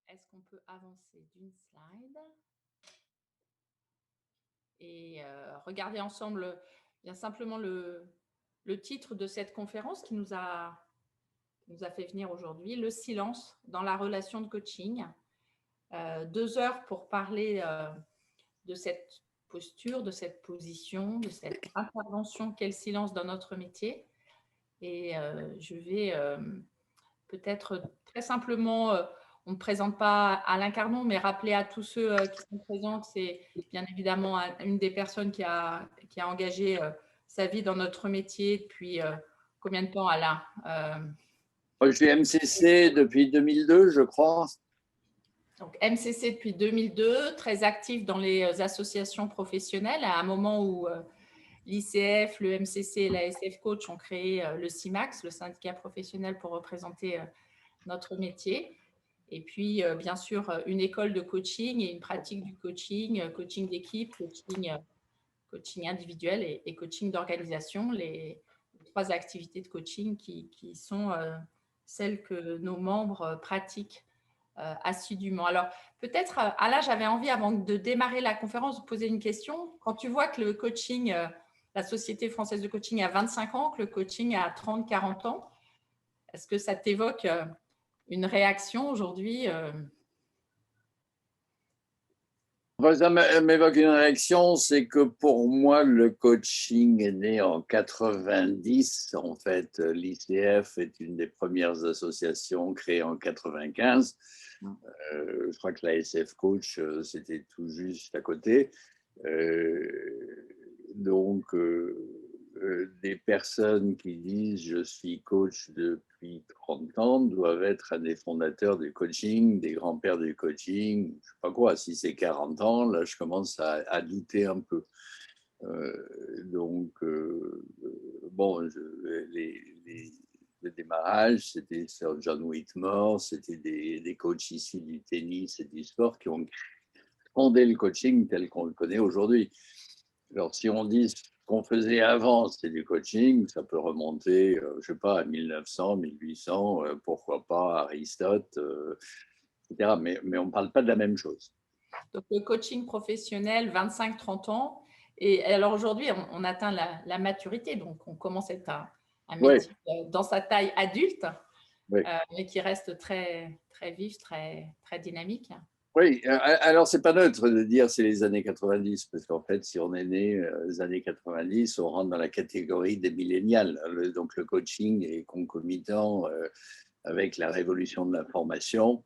Est-ce qu'on peut avancer d'une slide et regarder ensemble bien simplement le titre de cette conférence qui nous a fait venir aujourd'hui, le silence dans la relation de coaching. 2 heures pour parler de cette posture, de cette position, de cette intervention qu'est le silence dans notre métier. Et je vais peut-être très simplement, on ne présente pas Alain Carnon, mais rappeler à tous ceux qui sont présents que c'est bien évidemment une des personnes qui a engagé sa vie dans notre métier depuis combien de temps, Alain? Je suis MCC depuis 2002, je crois. Donc, MCC depuis 2002, très actif dans les associations professionnelles, à un moment où l'ICF, le MCC et la SF Coach ont créé le CIMAX, le syndicat professionnel pour représenter notre métier. Et puis, bien sûr, une école de coaching et une pratique du coaching, coaching d'équipe, coaching individuel et coaching d'organisation, les 3 activités de coaching qui sont celles que nos membres pratiquent assidûment. Alors, peut-être, Alain, j'avais envie, avant de démarrer la conférence, de poser une question. Quand tu vois que le coaching, la Société française de coaching a 25 ans, que le coaching a 30, 40 ans, est-ce que ça t'évoque une réaction aujourd'hui? Ça m'évoque une réaction, c'est que pour moi, le coaching est né en 90. En fait, l'ICF est une des premières associations créées en 95. Je crois que la SF Coach, c'était tout juste à côté. Donc, des personnes qui disent je suis coach depuis 30 ans doivent être des fondateurs du coaching, des grands-pères du coaching, je ne sais pas quoi. Si c'est 40 ans, là, je commence à douter un peu. Bon, le démarrage, c'était Sir John Whitmore, c'était des coachs issus du tennis et du sport qui ont fondé le coaching tel qu'on le connaît aujourd'hui. Alors, si on dit ce qu'on faisait avant, c'est du coaching, ça peut remonter, je ne sais pas, à 1900, 1800, pourquoi pas Aristote, etc. Mais on ne parle pas de la même chose. Donc, le coaching professionnel, 25-30 ans. Et alors, aujourd'hui, on atteint la maturité. Donc, on commence à être un métier dans sa taille adulte, mais qui reste très, très vif, très, très dynamique. Oui, alors c'est pas neutre de dire c'est les années 90, parce qu'en fait, si on est né les années 90, on rentre dans la catégorie des millénials. Donc le coaching est concomitant avec la révolution de l'information.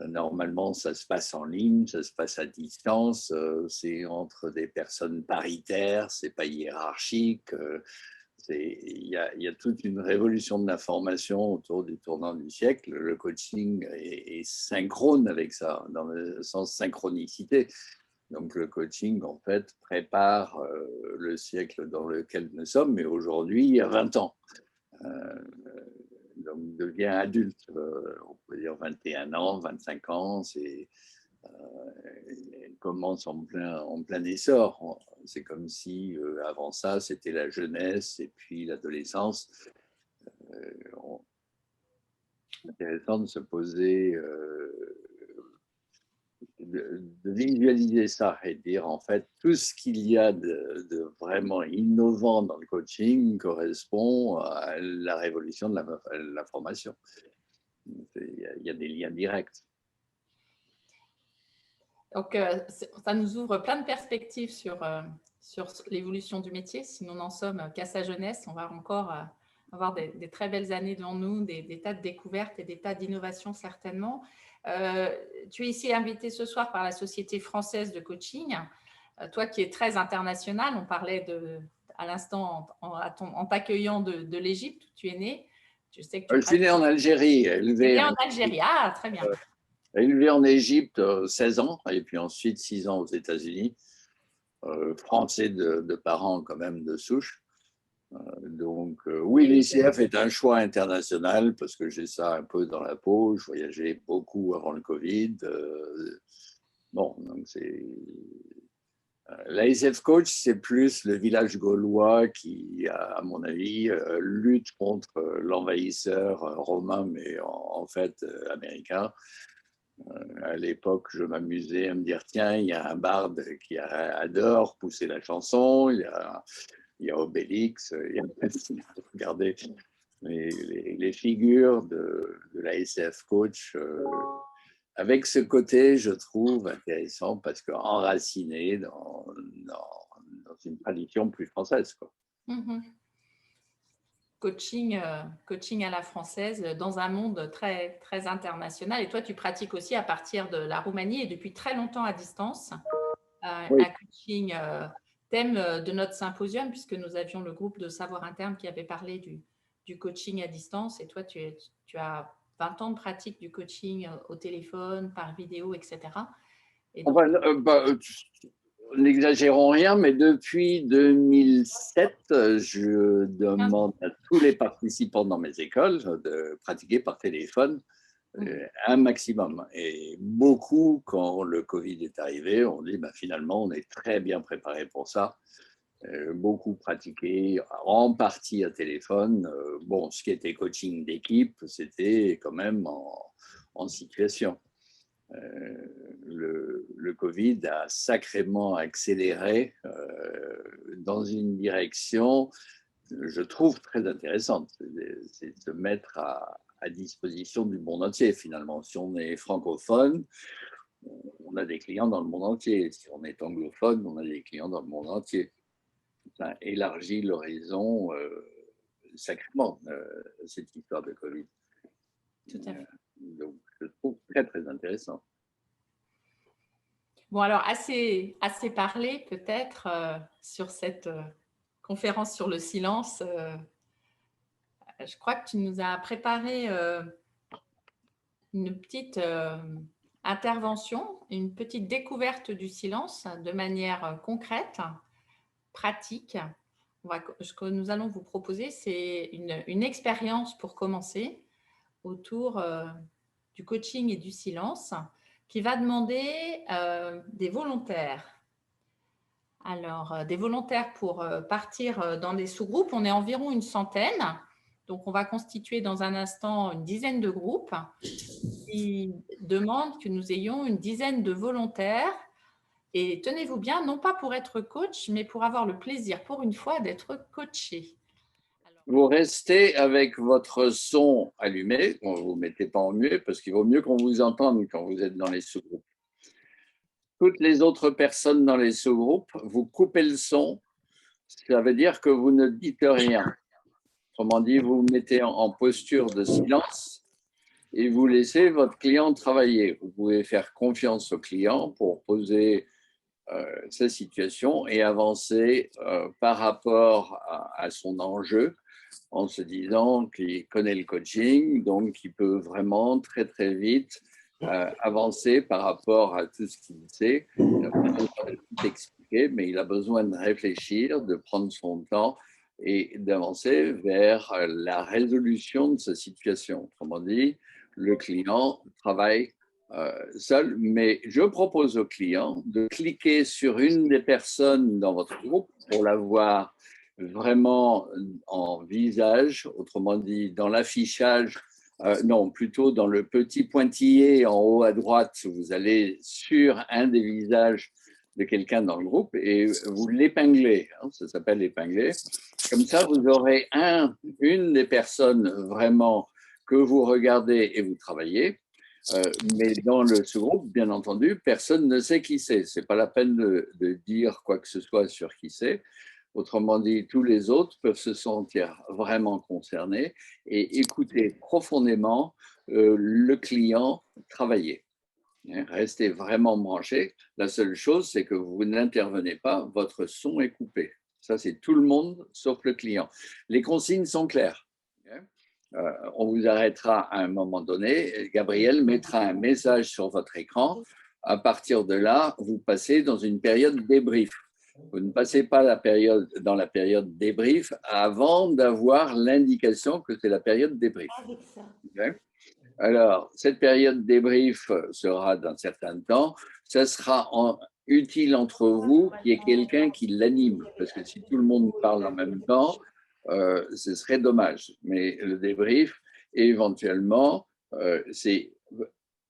Normalement, ça se passe en ligne, ça se passe à distance, c'est entre des personnes paritaires, c'est pas hiérarchique. Il y a toute une révolution de l'information autour du tournant du siècle. Le coaching est synchrone avec ça, dans le sens synchronicité. Donc le coaching, en fait, prépare le siècle dans lequel nous sommes, mais aujourd'hui, il y a 20 ans. Donc devient adulte, on peut dire 21 ans, 25 ans, elle commence en plein essor. C'est comme si avant ça, c'était la jeunesse et puis l'adolescence. C'est intéressant de se poser, de visualiser ça et dire en fait tout ce qu'il y a de vraiment innovant dans le coaching correspond à la révolution de l'information. Il y a des liens directs. Donc, ça nous ouvre plein de perspectives sur l'évolution du métier. Si nous n'en sommes qu'à sa jeunesse, on va encore avoir des très belles années devant nous, des tas de découvertes et des tas d'innovations certainement. Tu es ici invité ce soir par la Société française de coaching. Toi qui es très international, on parlait à l'instant en t'accueillant de l'Égypte où tu es né. Je sais que je suis né en Algérie. Élevé en Algérie, ah, très bien. Élevé en Égypte 16 ans et puis ensuite 6 ans aux États-Unis. Français de parents quand même de souche. Donc oui, l'ICF est un choix international parce que j'ai ça un peu dans la peau. Je voyageais beaucoup avant le Covid. Bon, donc c'est... L'ICF Coach, c'est plus le village gaulois qui, à mon avis, lutte contre l'envahisseur romain, mais en fait américain. À l'époque, je m'amusais à me dire, tiens, il y a un barde qui adore pousser la chanson, il y a Obélix, regardez les figures de la SF coach, avec ce côté, je trouve intéressant parce qu'enraciné dans une tradition plus française, quoi. Coaching à la française dans un monde très, très international. Et toi, tu pratiques aussi à partir de la Roumanie et depuis très longtemps à distance Oui. un coaching thème de notre symposium, puisque nous avions le groupe de savoir interne qui avait parlé du coaching à distance. Et toi, tu as 20 ans de pratique du coaching au téléphone, par vidéo, etc. Et donc, n'exagérons rien, mais depuis 2007, je demande à tous les participants dans mes écoles de pratiquer par téléphone un maximum. Et beaucoup, quand le Covid est arrivé, on dit finalement, on est très bien préparé pour ça. Beaucoup pratiqué en partie à téléphone. Bon, ce qui était coaching d'équipe, c'était quand même en situation. Le Covid a sacrément accéléré dans une direction, je trouve, très intéressante. C'est de se mettre à disposition du monde entier, finalement. Si on est francophone, on a des clients dans le monde entier. Si on est anglophone, on a des clients dans le monde entier. Ça élargit l'horizon sacrément, cette histoire de Covid. Tout à fait. Donc, je trouve très, très intéressant. Bon, alors, assez parlé peut-être sur cette conférence sur le silence. Je crois que tu nous as préparé une petite intervention, une petite découverte du silence de manière concrète, pratique. Ce que nous allons vous proposer, c'est une expérience pour commencer autour du coaching et du silence qui va demander des volontaires. Alors, des volontaires pour partir dans des sous-groupes. On est environ une centaine. Donc, on va constituer dans un instant une dizaine de groupes qui demandent que nous ayons une dizaine de volontaires. Et tenez-vous bien, non pas pour être coach, mais pour avoir le plaisir, pour une fois, d'être coaché. Vous restez avec votre son allumé, vous ne vous mettez pas en muet parce qu'il vaut mieux qu'on vous entende quand vous êtes dans les sous-groupes. Toutes les autres personnes dans les sous-groupes, vous coupez le son, ça veut dire que vous ne dites rien. Autrement dit, vous vous mettez en posture de silence et vous laissez votre client travailler. Vous pouvez faire confiance au client pour poser sa situation et avancer par rapport à son enjeu en se disant qu'il connaît le coaching, donc il peut vraiment très très vite avancer par rapport à tout ce qu'il sait. Il n'a pas besoin de tout expliquer, mais il a besoin de réfléchir, de prendre son temps et d'avancer vers la résolution de sa situation. Autrement dit, le client travaille seul, mais je propose au client de cliquer sur une des personnes dans votre groupe pour la voir vraiment en visage, autrement dit dans l'affichage, non, plutôt dans le petit pointillé en haut à droite, vous allez sur un des visages de quelqu'un dans le groupe et vous l'épinglez, hein, ça s'appelle l'épingler. Comme ça, vous aurez une des personnes vraiment que vous regardez et vous travaillez. Mais dans le sous-groupe, bien entendu, personne ne sait qui c'est. Ce n'est pas la peine de dire quoi que ce soit sur qui c'est. Autrement dit, tous les autres peuvent se sentir vraiment concernés et écouter profondément le client travailler. Restez vraiment branché. La seule chose, c'est que vous n'intervenez pas, votre son est coupé. Ça, c'est tout le monde sauf le client. Les consignes sont claires. On vous arrêtera à un moment donné. Gabriel mettra un message sur votre écran. À partir de là, vous passez dans une période débrief. Vous ne passez pas dans la période débrief avant d'avoir l'indication que c'est la période débrief. Okay. Alors, cette période débrief sera d'un certain temps. Ça sera utile entre vous qu'il y ait quelqu'un qui l'anime, parce que si tout le monde parle en même temps, ce serait dommage. Mais le débrief, éventuellement, c'est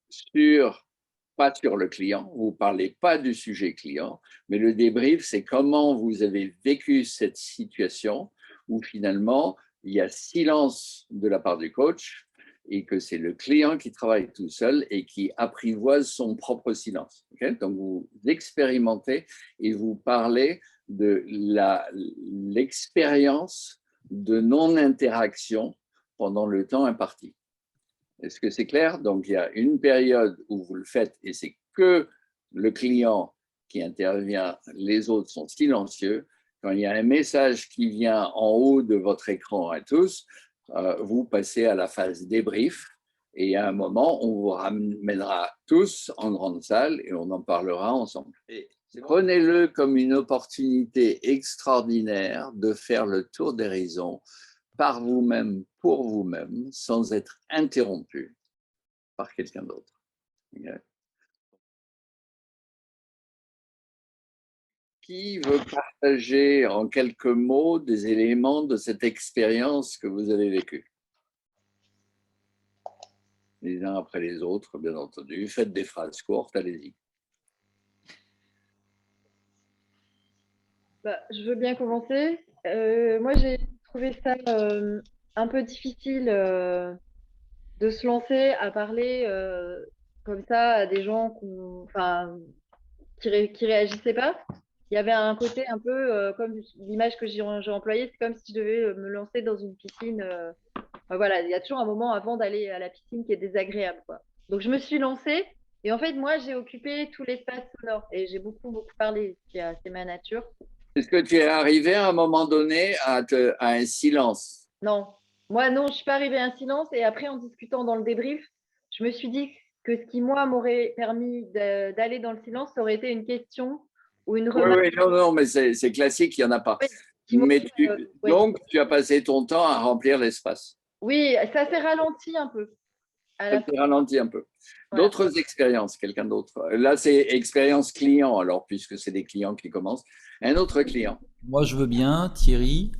sur pas sur le client, vous ne parlez pas du sujet client, mais le débrief, c'est comment vous avez vécu cette situation où finalement, il y a silence de la part du coach et que c'est le client qui travaille tout seul et qui apprivoise son propre silence. Okay? Donc, vous expérimentez et vous parlez de l'expérience de non-interaction pendant le temps imparti. Est-ce que c'est clair? Donc, il y a une période où vous le faites et c'est que le client qui intervient, les autres sont silencieux. Quand il y a un message qui vient en haut de votre écran à tous, vous passez à la phase débrief et à un moment, on vous ramènera tous en grande salle et on en parlera ensemble. Prenez-le comme une opportunité extraordinaire de faire le tour d'horizon par vous-même, pour vous-même, sans être interrompu par quelqu'un d'autre. Okay. Qui veut partager en quelques mots des éléments de cette expérience que vous avez vécue? Les uns après les autres, bien entendu. Faites des phrases courtes, allez-y. Bah, je veux bien commencer. Moi, j'ai trouvé ça un peu difficile de se lancer à parler comme ça à des gens qui réagissaient pas. Il y avait un côté un peu comme l'image que j'ai employée, c'est comme si je devais me lancer dans une piscine. Enfin, voilà, il y a toujours un moment avant d'aller à la piscine qui est désagréable, quoi. Donc, je me suis lancée et en fait, moi, j'ai occupé tout l'espace sonore et j'ai beaucoup parlé. C'est ma nature. Est-ce que tu es arrivé à un moment donné à un silence? Non, moi non, je suis pas arrivée à un silence et après en discutant dans le débrief, je me suis dit que ce qui moi m'aurait permis d'aller dans le silence, ça aurait été une question ou une Oui, remarque. oui, non, non, mais c'est classique, il n'y en a pas. Mais Oui. donc, tu as passé ton temps à remplir l'espace. Oui, ça s'est ralenti un peu. Ça s'est ralenti un peu. Voilà. D'autres expériences, quelqu'un d'autre? Là, c'est expérience client, alors, puisque c'est des clients qui commencent. Un autre client. Moi, je veux bien, Thierry.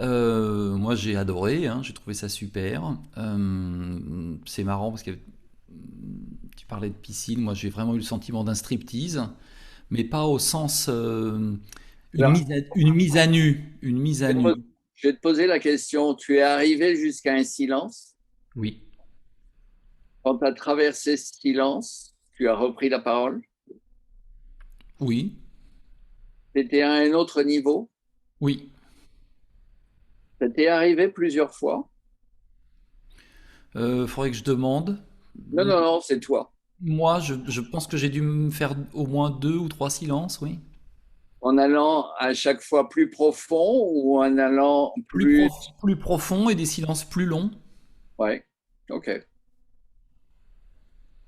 Moi, j'ai adoré, hein, j'ai trouvé ça super. C'est marrant parce que tu parlais de piscine. Moi, j'ai vraiment eu le sentiment d'un striptease, mais pas au sens Alors, une mise à nu, une mise à nu. je vais te poser la question. Tu es arrivé jusqu'à un silence. Oui, Quand tu as traversé ce silence, tu as repris la parole. oui, Tu étais à un autre niveau. oui. Ça t'est arrivé plusieurs fois. Faudrait que je demande. Non, non, non, c'est toi. Moi, je pense que j'ai dû me faire au moins 2 ou 3 silences, oui. En allant à chaque fois plus profond ou en allant plus... Plus profond et des silences plus longs. Ouais, ok.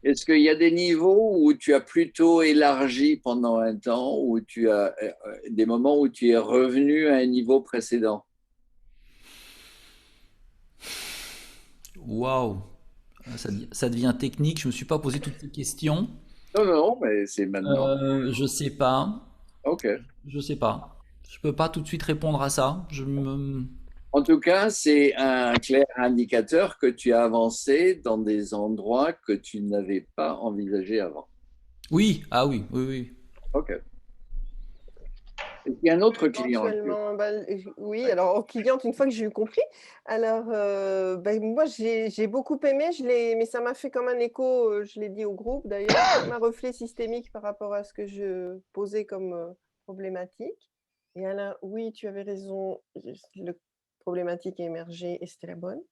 Est-ce qu'il y a des niveaux où tu as plutôt élargi pendant un temps, où tu as des moments où tu es revenu à un niveau précédent? Waouh! Ça devient technique, je me suis pas posé toutes ces questions. Non, non, non, mais c'est maintenant. Je sais pas, Ok. je sais pas. Je peux pas tout de suite répondre à ça. En tout cas, c'est un clair indicateur que tu as avancé dans des endroits que tu n'avais pas envisagés avant. Oui, ah oui, oui, oui. Ok. Il y a un autre client. Éventuellement, oui, alors en cliente, une fois que j'ai eu compris, alors moi j'ai beaucoup aimé, mais ça m'a fait comme un écho, je l'ai dit au groupe d'ailleurs, un reflet systémique par rapport à ce que je posais comme problématique. Et Alain, oui, tu avais raison, le problématique a émergé et c'était la bonne.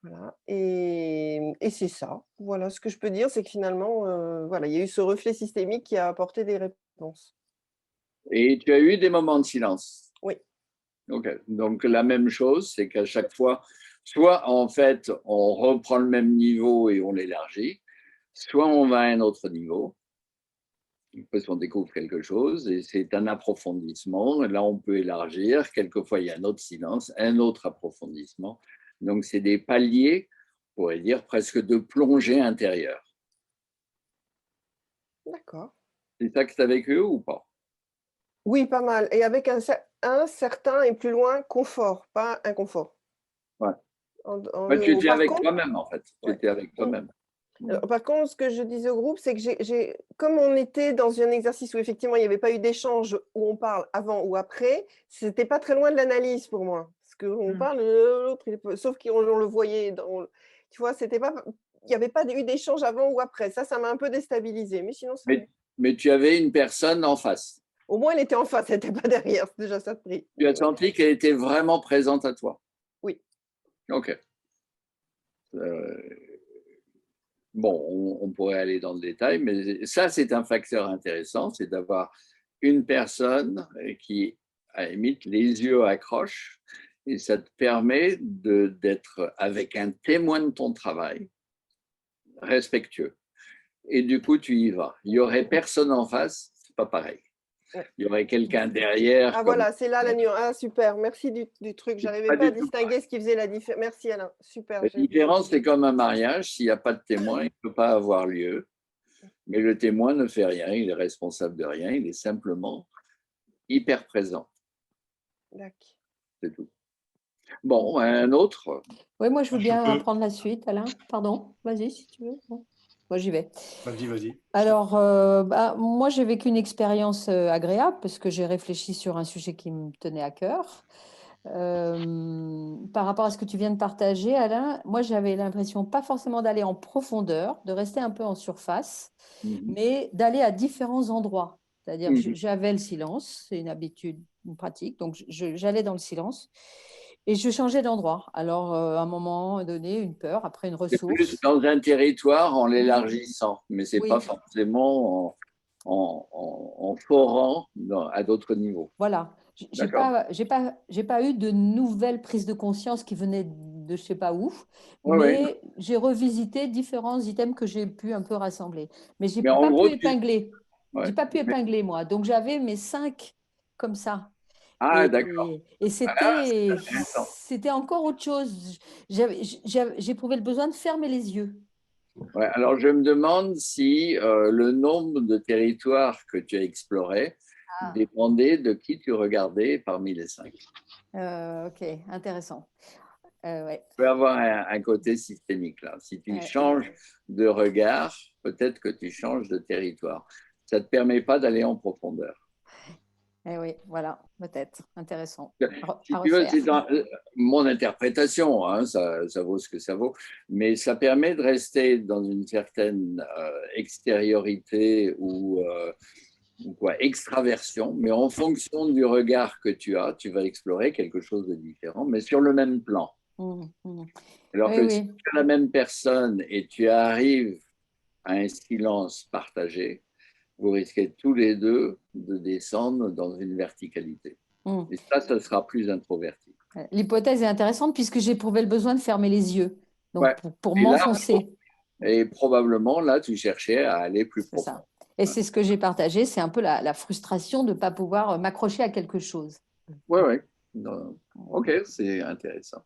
Voilà. Et c'est ça. Voilà, ce que je peux dire, c'est que finalement, voilà, il y a eu ce reflet systémique qui a apporté des réponses. Et tu as eu des moments de silence. Oui. Ok. Donc la même chose, c'est qu'à chaque fois, soit en fait on reprend le même niveau et on l'élargit, soit on va à un autre niveau parce qu'on découvre quelque chose et c'est un approfondissement. Là, on peut élargir. Quelquefois, il y a un autre silence, un autre approfondissement. Donc, c'est des paliers, on pourrait dire, presque de plongée intérieure. D'accord. C'est ça que tu as vécu ou pas? Oui, pas mal. Et avec un certain et plus loin confort, pas inconfort. Ouais. Tu étais avec toi-même, en fait. Tu Ouais. étais avec toi-même. Alors, par contre, ce que je disais au groupe, c'est que comme on était dans un exercice où effectivement il n'y avait pas eu d'échange où on parle avant ou après, c'était pas très loin de l'analyse pour moi. Parce qu'on parle, l'autre, sauf qu'on le voyait. Tu vois, c'était pas, il n'y avait pas eu d'échange avant ou après. Ça m'a un peu déstabilisée. Mais sinon, ça allait. Mais tu avais une personne en face. Au moins, elle était en face, elle n'était pas derrière. C'est déjà ça de prix. Tu as senti qu'elle était vraiment présente à toi. Oui. Ok. Bon, on pourrait aller dans le détail, mais ça, c'est un facteur intéressant, c'est d'avoir une personne qui, à la limite, les yeux accrochent, et ça te permet d'être avec un témoin de ton travail, respectueux. Et du coup, tu y vas. Il n'y aurait personne en face, c'est pas pareil. Il y aurait quelqu'un derrière. Ah voilà, c'est là la nuance. Ah super, merci du truc. J'arrivais pas à distinguer ce qui faisait la différence. Merci Alain, super. La différence, c'est comme un mariage, s'il n'y a pas de témoin, il ne peut pas avoir lieu. Mais le témoin ne fait rien, il est responsable de rien, il est simplement hyper présent. D'accord. C'est tout. Bon, un autre. Oui, moi je veux bien prendre la suite, Alain. Pardon, vas-y si tu veux. Bon. Moi j'y vais. Vas-y. Alors, moi j'ai vécu une expérience agréable parce que j'ai réfléchi sur un sujet qui me tenait à cœur. Par rapport à ce que tu viens de partager, Alain, moi j'avais l'impression pas forcément d'aller en profondeur, de rester un peu en surface, mais d'aller à différents endroits. C'est-à-dire que j'avais le silence, c'est une habitude, une pratique, donc j'allais dans le silence et je changeais d'endroit. Alors, à un moment donné, une peur, après une ressource. C'est plus dans un territoire en l'élargissant, mais ce n'est pas forcément en forant à d'autres niveaux. Voilà. J'ai pas eu de nouvelles prises de conscience qui venaient de je sais pas où, mais j'ai revisité différents items que j'ai pu un peu rassembler. Mais j'ai pas pu épingler. J'ai pas pu épingler moi. Donc j'avais mes 5 comme ça. Ah d'accord. Et c'était encore autre chose. J'éprouvais le besoin de fermer les yeux. Ouais, alors je me demande si le nombre de territoires que tu as explorés dépendait de qui tu regardais parmi les 5. Ok, intéressant. Ouais. Tu peux avoir un côté systémique là. Si tu changes de regard, peut-être que tu changes de territoire. Ça ne te permet pas d'aller en profondeur. Oui, voilà, peut-être. Intéressant. Si tu veux, c'est mon interprétation, hein, ça vaut ce que ça vaut, mais ça permet de rester dans une certaine extériorité ou extraversion, mais en fonction du regard que tu as, tu vas explorer quelque chose de différent, mais sur le même plan. Alors que si tu es la même personne et tu arrives à un silence partagé, vous risquez tous les deux de descendre dans une verticalité. Et ça sera plus introverti. L'hypothèse est intéressante puisque j'éprouvais le besoin de fermer les yeux, donc pour m'enfoncer. Et probablement, là, tu cherchais à aller plus profond. Ça. Et c'est ce que j'ai partagé, c'est un peu la frustration de ne pas pouvoir m'accrocher à quelque chose. Oui. Ok, c'est intéressant.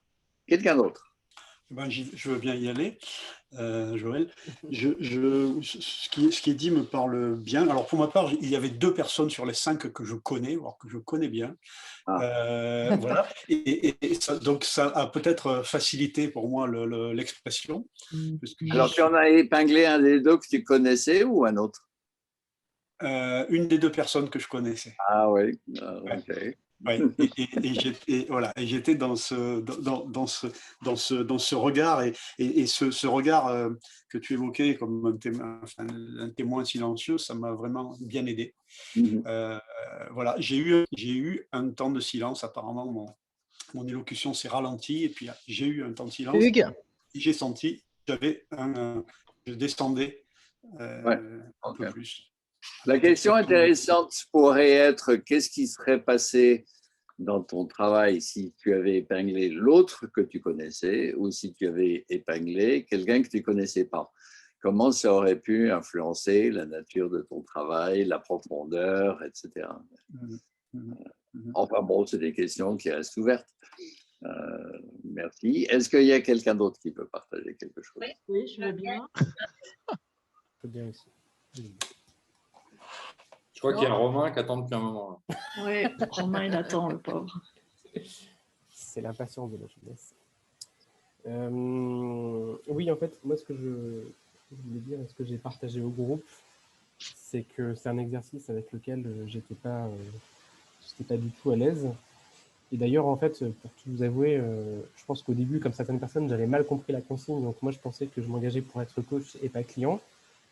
Quelqu'un d'autre? Je veux bien y aller, Joël. Ce qui est dit me parle bien. Alors, pour ma part, il y avait 2 personnes sur les 5 que je connais, voire que je connais bien. Voilà. Et ça, donc, ça a peut-être facilité pour moi l'expression. Alors, tu en as épinglé un des 2 que tu connaissais ou un autre? Une des 2 personnes que je connaissais. Ah oui, ok. Ouais, et j'étais dans ce regard et ce regard que tu évoquais comme un témoin silencieux, ça m'a vraiment bien aidé. Voilà, j'ai eu un temps de silence. Apparemment, mon élocution s'est ralentie et puis j'ai eu un temps de silence. Et j'ai senti que je descendais un peu plus. La question intéressante pourrait être qu'est-ce qui serait passé dans ton travail si tu avais épinglé l'autre que tu connaissais ou si tu avais épinglé quelqu'un que tu ne connaissais pas. Comment ça aurait pu influencer la nature de ton travail, la profondeur, etc. Enfin bon, c'est des questions qui restent ouvertes. Merci. Est-ce qu'il y a quelqu'un d'autre qui peut partager quelque chose? Oui, je veux bien. Je veux bien aussi. Je crois qu'il y a Romain qui attend depuis un moment. Oui, Romain, il attend, le pauvre. C'est l'impatience de la jeunesse. Oui, en fait, moi, ce que que je voulais dire et ce que j'ai partagé au groupe, c'est que c'est un exercice avec lequel j'étais pas du tout à l'aise. Et d'ailleurs, en fait, pour tout vous avouer, je pense qu'au début, comme certaines personnes, j'avais mal compris la consigne. Donc moi, je pensais que je m'engageais pour être coach et pas client,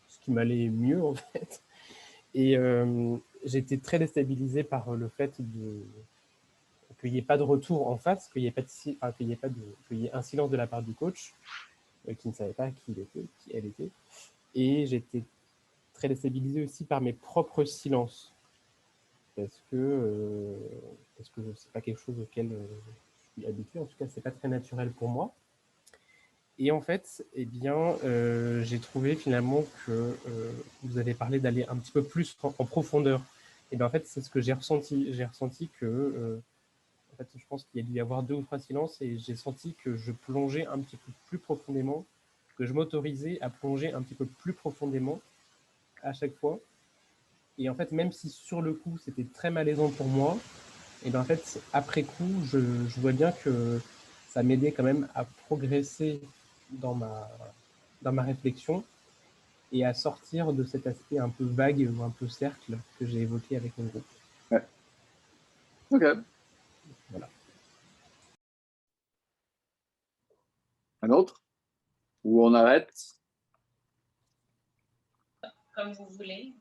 ce qui m'allait mieux en fait. Et j'étais très déstabilisé par le fait qu'il n'y ait pas de retour en face, qu'il y ait un silence de la part du coach qui ne savait pas qui elle était. Et j'étais très déstabilisé aussi par mes propres silences. Parce que c'est pas quelque chose auquel je suis habitué, en tout cas c'est pas très naturel pour moi. Et en fait, eh bien, j'ai trouvé finalement que vous avez parlé d'aller un petit peu plus en profondeur. Et bien en fait, c'est ce que j'ai ressenti. J'ai ressenti que, en fait, je pense qu'il y a dû y avoir 2 ou 3 silences et j'ai senti que je plongeais un petit peu plus profondément, que je m'autorisais à plonger un petit peu plus profondément à chaque fois. Et en fait, même si sur le coup, c'était très malaisant pour moi, et bien en fait, après coup, je vois bien que ça m'aidait quand même à progresser dans ma réflexion et à sortir de cet aspect un peu vague ou un peu cercle que j'ai évoqué avec mon groupe. Ouais. Ok. Voilà. Un autre? Ou on arrête? Comme vous voulez.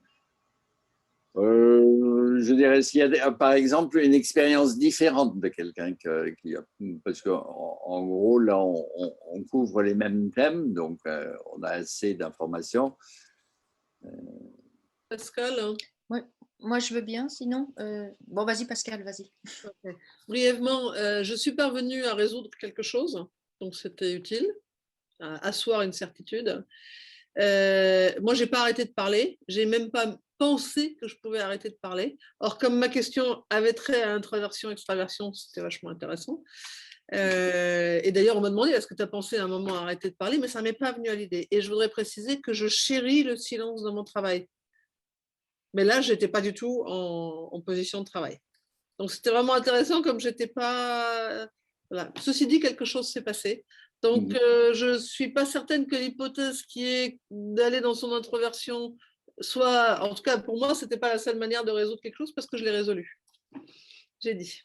Je dirais, s'il y a par exemple une expérience différente de quelqu'un qui a, parce qu'en gros, là, on couvre les mêmes thèmes, donc on a assez d'informations. Pascal? Ouais, moi je veux bien, sinon. Bon, vas-y, Pascal, vas-y. Okay. Brièvement, je suis parvenue à résoudre quelque chose, donc c'était utile, à asseoir une certitude. Moi, je n'ai pas arrêté de parler, je n'ai même pas pensé que je pouvais arrêter de parler. Or, comme ma question avait trait à introversion-extraversion, c'était vachement intéressant. Et d'ailleurs, on m'a demandé, est-ce que tu as pensé à un moment à arrêter de parler, mais ça ne m'est pas venu à l'idée. Et je voudrais préciser que je chéris le silence dans mon travail. Mais là, je n'étais pas du tout en position de travail. Donc, c'était vraiment intéressant comme je n'étais pas… Voilà. Ceci dit, quelque chose s'est passé. Donc, je ne suis pas certaine que l'hypothèse qui est d'aller dans son introversion soit… En tout cas, pour moi, ce n'était pas la seule manière de résoudre quelque chose parce que je l'ai résolu. J'ai dit.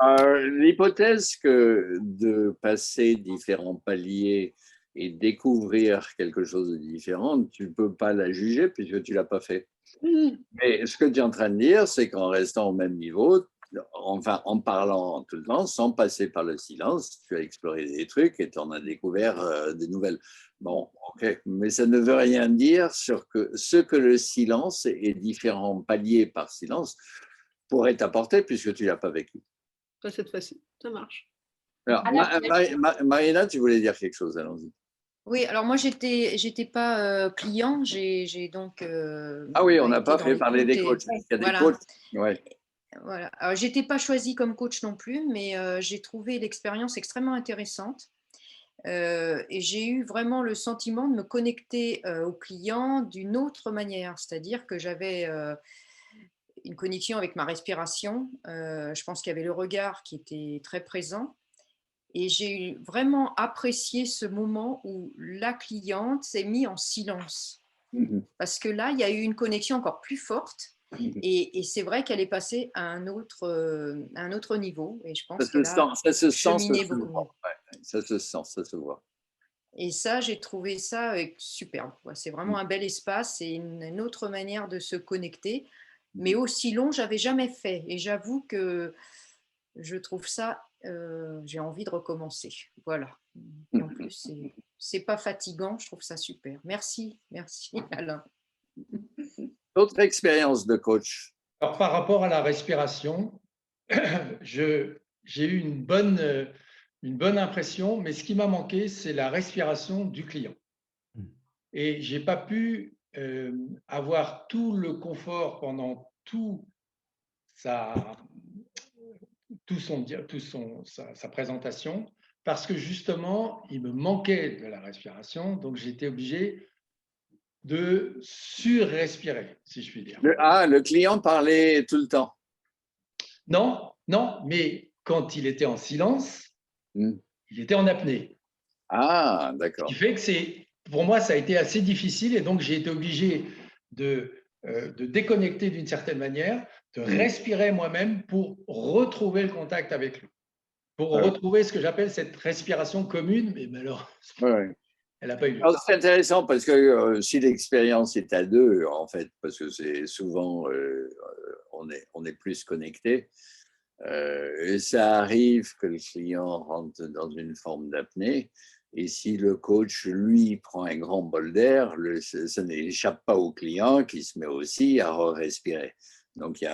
L'hypothèse que de passer différents paliers et découvrir quelque chose de différent, tu ne peux pas la juger puisque tu ne l'as pas fait. Mais ce que tu es en train de dire, c'est qu'en restant au même niveau, enfin en parlant tout le temps, sans passer par le silence, tu as exploré des trucs et tu en as découvert des nouvelles. Bon, ok, mais ça ne veut rien dire sur ce que le silence et différents paliers par silence pourraient t'apporter puisque tu ne l'as pas vécu. Pas cette fois-ci, ça marche. Alors, Marina, tu voulais dire quelque chose, allons-y. Oui, alors moi, j'étais pas client, j'ai donc… ah oui, on n'a pas fait parler des coachs. Il y a des coachs, ouais. Voilà. Alors, je n'étais pas choisie comme coach non plus, mais j'ai trouvé l'expérience extrêmement intéressante. Et j'ai eu vraiment le sentiment de me connecter aux clients d'une autre manière, c'est-à-dire que j'avais une connexion avec ma respiration. Je pense qu'il y avait le regard qui était très présent. Et j'ai vraiment apprécié ce moment où la cliente s'est mise en silence. Parce que là, il y a eu une connexion encore plus forte. Et c'est vrai qu'elle est passée à un autre niveau. Et je pense qu'elle a cheminé beaucoup mieux. Ouais, ça se sent, ça se voit. Et ça, j'ai trouvé ça superbe. C'est vraiment un bel espace et une autre manière de se connecter. Mais aussi long, je n'avais jamais fait. Et j'avoue que je trouve ça, j'ai envie de recommencer. Voilà. Et en plus, c'est pas fatigant, je trouve ça super. Merci Alain. D'autres expériences de coach? Alors, par rapport à la respiration, j'ai eu une bonne impression, mais ce qui m'a manqué, c'est la respiration du client. Et je n'ai pas pu avoir tout le confort pendant sa présentation, parce que justement, il me manquait de la respiration, donc j'étais obligé de surrespirer, si je puis dire. Le client parlait tout le temps? Non, mais quand il était en silence, il était en apnée. Ah, d'accord. Ce qui fait que pour moi, ça a été assez difficile et donc j'ai été obligé de déconnecter d'une certaine manière, de respirer moi-même pour retrouver le contact avec lui, pour retrouver ce que j'appelle cette respiration commune, mais malheureusement, elle n'a pas eu lieu. C'est intéressant parce que si l'expérience est à deux, en fait, parce que c'est souvent, on est plus connecté, ça arrive que le client rentre dans une forme d'apnée. Et si le coach, lui, prend un grand bol d'air, ça n'échappe pas au client qui se met aussi à respirer. Donc,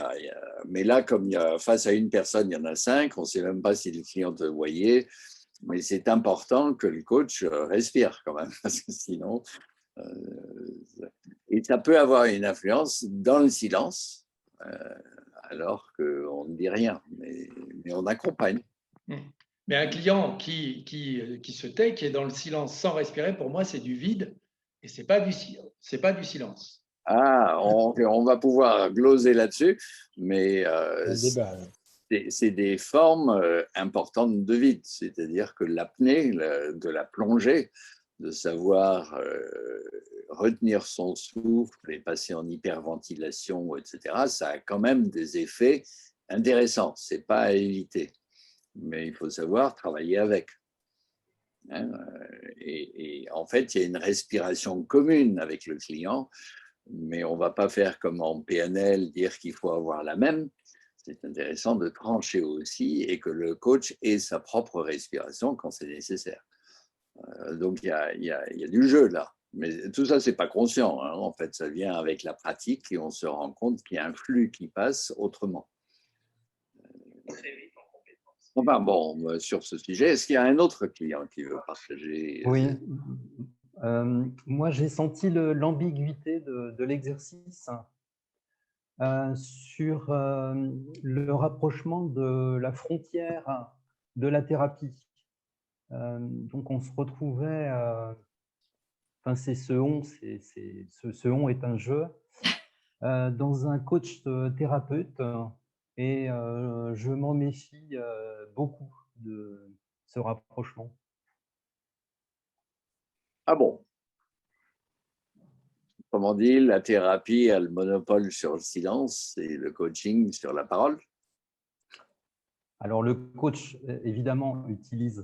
mais là, comme face à une personne, il y en a 5, on ne sait même pas si le client te voyait, mais c'est important que le coach respire quand même, parce que sinon, et ça peut avoir une influence dans le silence, alors qu'on ne dit rien, mais on accompagne. Mais un client qui se tait, qui est dans le silence sans respirer, pour moi, c'est du vide et ce n'est pas du silence. Ah, on va pouvoir gloser là-dessus, mais c'est des formes importantes de vide. C'est-à-dire que l'apnée, de la plongée, de savoir retenir son souffle et passer en hyperventilation, etc., ça a quand même des effets intéressants. Ce n'est pas à éviter. Mais il faut savoir travailler avec. Et en fait, il y a une respiration commune avec le client, mais on ne va pas faire comme en PNL, dire qu'il faut avoir la même. C'est intéressant de trancher aussi et que le coach ait sa propre respiration quand c'est nécessaire. Donc, il y a du jeu là. Mais tout ça, ce n'est pas conscient. En fait, ça vient avec la pratique et on se rend compte qu'il y a un flux qui passe autrement. Enfin bon, sur ce sujet, est-ce qu'il y a un autre client qui veut partager? Oui, moi j'ai senti l'ambiguïté de l'exercice sur le rapprochement de la frontière de la thérapie. Donc on se retrouvait, enfin c'est ce on est un jeu, dans un coach thérapeute. Et je m'en méfie beaucoup de ce rapprochement. Ah bon? Comment dire, la thérapie a le monopole sur le silence et le coaching sur la parole? Alors, le coach, évidemment, utilise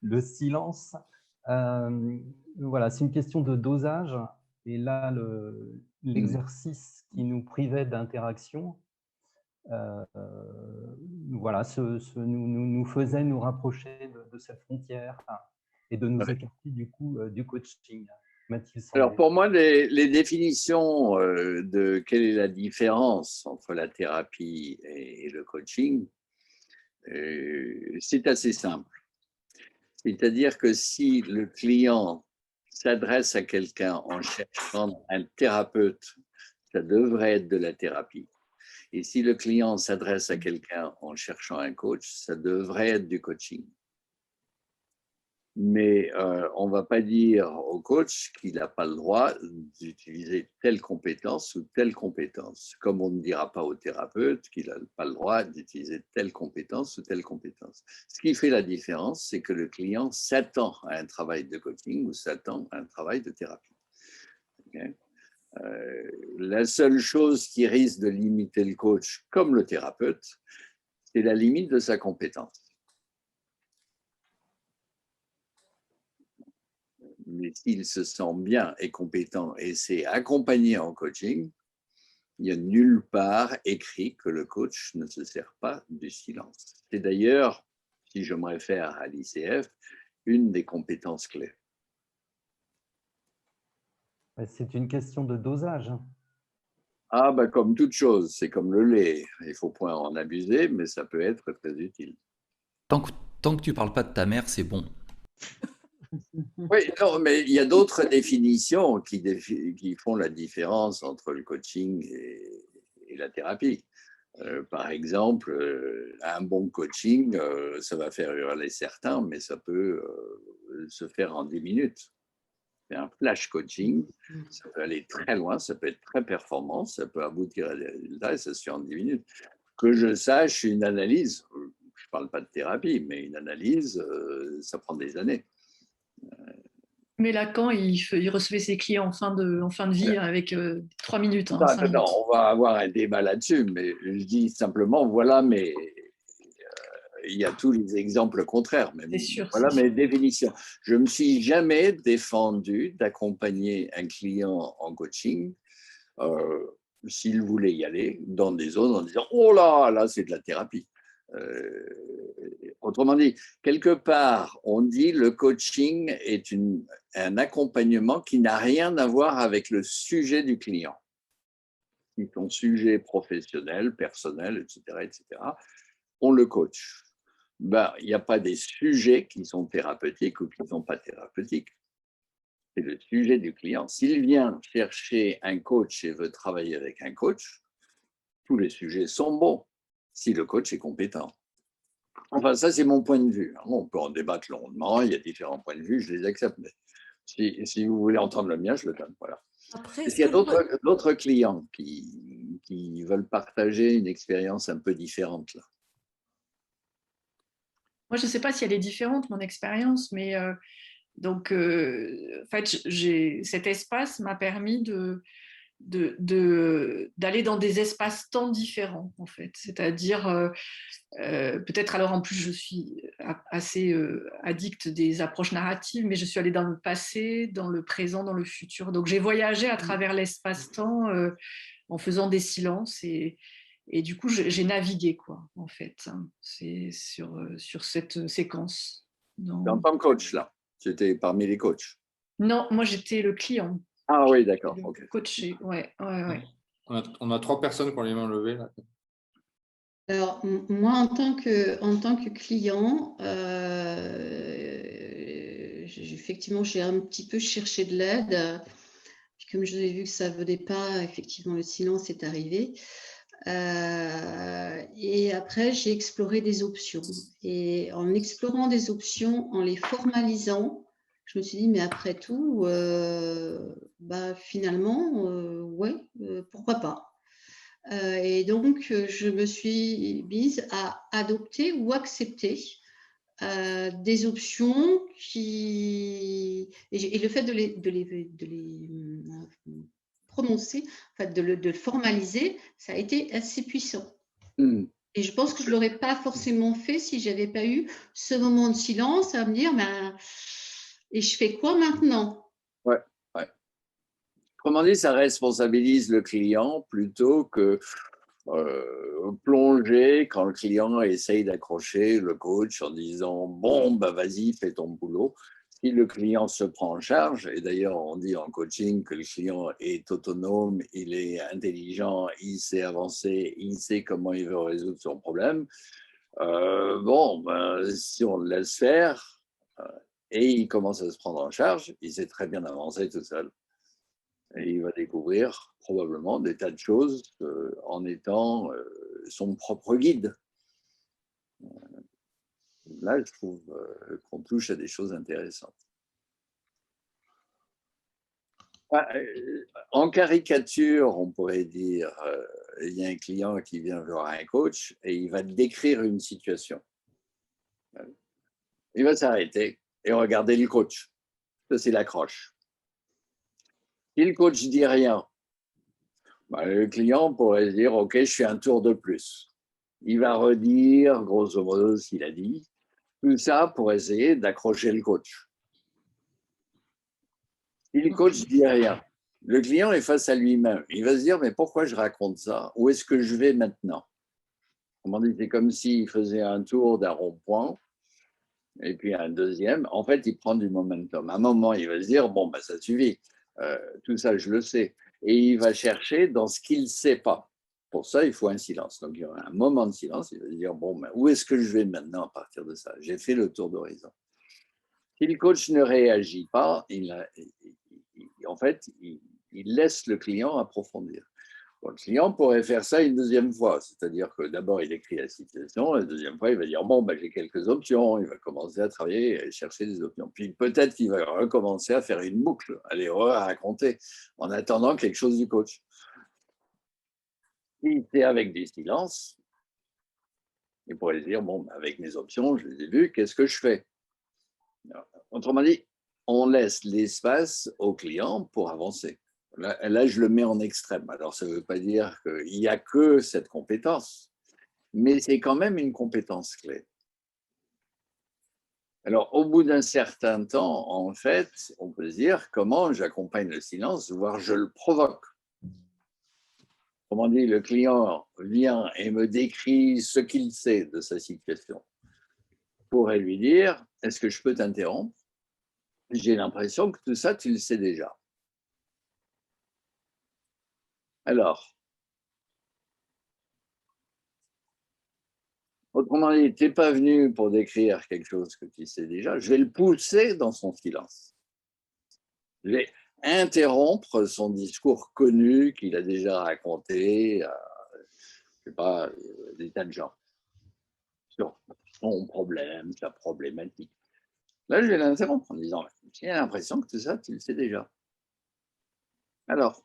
le silence. Voilà, c'est une question de dosage. Et là, l'exercice qui nous privait d'interaction, voilà, nous faisait nous rapprocher de cette frontière et de nous écarter du coup du coaching. Alors pour moi, les définitions de quelle est la différence entre la thérapie et le coaching, c'est assez simple. C'est-à-dire que si le client s'adresse à quelqu'un en cherchant un thérapeute, ça devrait être de la thérapie. Et si le client s'adresse à quelqu'un en cherchant un coach, ça devrait être du coaching. Mais on ne va pas dire au coach qu'il n'a pas le droit d'utiliser telle compétence ou telle compétence, comme on ne dira pas au thérapeute qu'il n'a pas le droit d'utiliser telle compétence ou telle compétence. Ce qui fait la différence, c'est que le client s'attend à un travail de coaching ou s'attend à un travail de thérapie. Okay? La seule chose qui risque de limiter le coach, comme le thérapeute, c'est la limite de sa compétence. Mais s'il se sent bien et compétent et s'est accompagné en coaching, il n'y a nulle part écrit que le coach ne se sert pas du silence. C'est d'ailleurs, si je me réfère à l'ICF, une des compétences clés. C'est une question de dosage. Ah, bah, comme toute chose, c'est comme le lait. Il ne faut point en abuser, mais ça peut être très utile. Tant que tu ne parles pas de ta mère, c'est bon. Oui, non, mais il y a d'autres définitions qui font la différence entre le coaching et la thérapie. Par exemple, un bon coaching, ça va faire hurler certains, mais ça peut se faire en 10 minutes. Un flash coaching, ça peut aller très loin, ça peut être très performant, ça peut aboutir à des résultats et ça se fait en 10 minutes. Que je sache, une analyse, je ne parle pas de thérapie, mais une analyse, ça prend des années. Mais Lacan, il recevait ses clients en fin de vie avec 3 minutes, 5 minutes. On va avoir un débat là-dessus, mais je dis simplement, voilà, mais il y a tous les exemples contraires. Mais sûr, voilà mes définitions. Je ne me suis jamais défendu d'accompagner un client en coaching s'il voulait y aller dans des zones en disant « Oh là, c'est de la thérapie ». Autrement dit, quelque part, on dit le coaching est un accompagnement qui n'a rien à voir avec le sujet du client. Son sujet professionnel, personnel, etc., on le coach. Ben, il n'y a pas des sujets qui sont thérapeutiques ou qui ne sont pas thérapeutiques. C'est le sujet du client. S'il vient chercher un coach et veut travailler avec un coach, tous les sujets sont bons si le coach est compétent. Enfin, ça, c'est mon point de vue. On peut en débattre longuement, il y a différents points de vue, je les accepte. Mais si vous voulez entendre le mien, je le donne. Voilà. Est-ce qu'il y a d'autres clients qui veulent partager une expérience un peu différente là? Moi, je ne sais pas si elle est différente, mon expérience, mais donc, en fait, cet espace m'a permis d'aller dans des espaces-temps différents, en fait. C'est-à-dire, peut-être alors en plus, je suis assez addict des approches narratives, mais je suis allée dans le passé, dans le présent, dans le futur. Donc, j'ai voyagé à travers l'espace-temps en faisant des silences et du coup, j'ai navigué, quoi, en fait. C'est sur cette séquence. En tant que coach, là. C'était parmi les coachs. Non, moi, j'étais le client. Ah oui, d'accord. Okay. Coaché, ouais. On a 3 personnes qui ont les mains levées, là. Alors, moi, en tant que client, effectivement, j'ai un petit peu cherché de l'aide. Comme je vous ai vu que ça ne venait pas, effectivement, le silence est arrivé. Et après, j'ai exploré des options. Et en explorant des options, en les formalisant, je me suis dit, mais après tout, finalement, ouais, pourquoi pas. Et donc, je me suis mise à adopter ou accepter des options et le fait de les prononcer, en fait, de le formaliser, ça a été assez puissant. Et je pense que je ne l'aurais pas forcément fait si je n'avais pas eu ce moment de silence à me dire, et je fais quoi maintenant? Ouais. Autrement dit, ça responsabilise le client plutôt que plonger quand le client essaye d'accrocher le coach en disant « Bon, vas-y, fais ton boulot ». Si le client se prend en charge, et d'ailleurs on dit en coaching que le client est autonome, il est intelligent, il sait avancer, il sait comment il veut résoudre son problème, si on le laisse faire et il commence à se prendre en charge, il sait très bien avancer tout seul. Et il va découvrir probablement des tas de choses en étant son propre guide. Là, je trouve qu'on touche à des choses intéressantes. En caricature, on pourrait dire, il y a un client qui vient voir un coach et il va décrire une situation. Il va s'arrêter et regarder le coach. Ça, c'est l'accroche. Si le coach ne dit rien, le client pourrait se dire « Ok, je fais un tour de plus ». Il va redire, grosso modo, ce qu'il a dit. Tout ça pour essayer d'accrocher le coach. Si le coach ne dit rien, le client est face à lui-même. Il va se dire « Mais pourquoi je raconte ça? Où est-ce que je vais maintenant ?» C'est comme s'il faisait un tour d'un rond-point et puis un deuxième. En fait, il prend du momentum. À un moment, il va se dire « Bon, ça suffit. Tout ça, je le sais. » Et il va chercher dans ce qu'il ne sait pas. Pour ça, il faut un silence. Donc, il y aura un moment de silence. Il va se dire, bon, où est-ce que je vais maintenant à partir de ça? J'ai fait le tour d'horizon. Si le coach ne réagit pas, en fait, il laisse le client approfondir. Bon, le client pourrait faire ça une deuxième fois. C'est-à-dire que d'abord, il écrit la situation. La deuxième fois, il va dire, bon, j'ai quelques options. Il va commencer à travailler et chercher des options. Puis peut-être qu'il va recommencer à faire une boucle, aller raconter en attendant quelque chose du coach. Si c'est avec des silences, il pourrait dire, bon, avec mes options, je les ai vues, qu'est-ce que je fais? Autrement dit, on laisse l'espace au client pour avancer. Là, je le mets en extrême. Alors, ça ne veut pas dire qu'il n'y a que cette compétence, mais c'est quand même une compétence clé. Alors, au bout d'un certain temps, en fait, on peut se dire comment j'accompagne le silence, voire je le provoque. Comment dire, le client vient et me décrit ce qu'il sait de sa situation. Je pourrais lui dire, est-ce que je peux t'interrompre? J'ai l'impression que tout ça, tu le sais déjà. Alors, autrement dit, tu n'es pas venu pour décrire quelque chose que tu sais déjà, je vais le pousser dans son silence. Je vais interrompre son discours connu qu'il a déjà raconté à, je sais pas, des tas de gens, sur son problème, sa problématique. Là, je vais l'interrompre en disant, j'ai l'impression que tout ça, tu le sais déjà. Alors,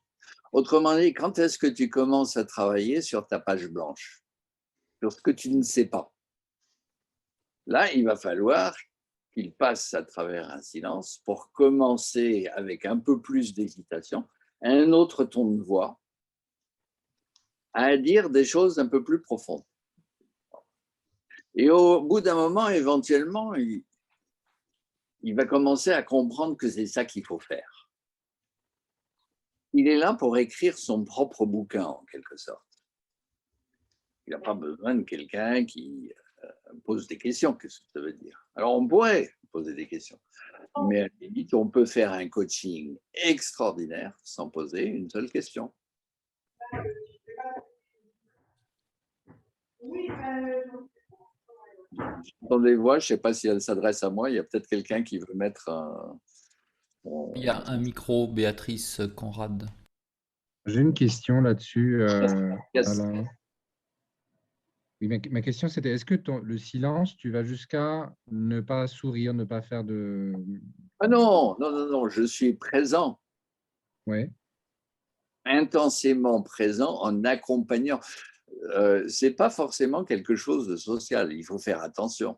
autrement dit, quand est-ce que tu commences à travailler sur ta page blanche, sur ce que tu ne sais pas? Là, il va falloir qu'il passe à travers un silence pour commencer avec un peu plus d'hésitation, un autre ton de voix, à dire des choses un peu plus profondes. Et au bout d'un moment, éventuellement, il va commencer à comprendre que c'est ça qu'il faut faire. Il est là pour écrire son propre bouquin, en quelque sorte. Il n'a pas besoin de quelqu'un qui pose des questions. Qu'est-ce que ça veut dire? Alors, on pourrait poser des questions, mais à la limite, on peut faire un coaching extraordinaire sans poser une seule question. J'entends des voix, je ne sais pas si elle s'adresse à moi, il y a peut-être quelqu'un qui veut mettre un... Il y a un micro, Béatrice Conrad. J'ai une question là-dessus, Yes. Alain. Oui, ma question, c'était, est-ce que le silence, tu vas jusqu'à ne pas sourire, ne pas faire de... Ah non, non, non, non, je suis présent. Oui. Intensément présent en accompagnant. Ce n'est pas forcément quelque chose de social, il faut faire attention.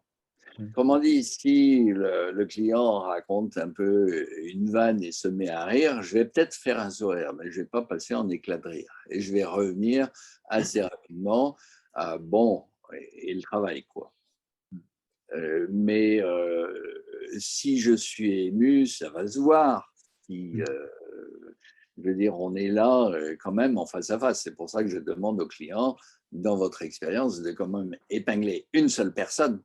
Comme on dit, si le client raconte un peu une vanne et se met à rire, je vais peut-être faire un sourire, mais je ne vais pas passer en éclat de rire. Et je vais revenir assez rapidement à bon, et le travail, quoi. Mais si je suis ému, ça va se voir. Si, je veux dire, on est là quand même en face à face. C'est pour ça que je demande aux clients, dans votre expérience, de quand même épingler une seule personne,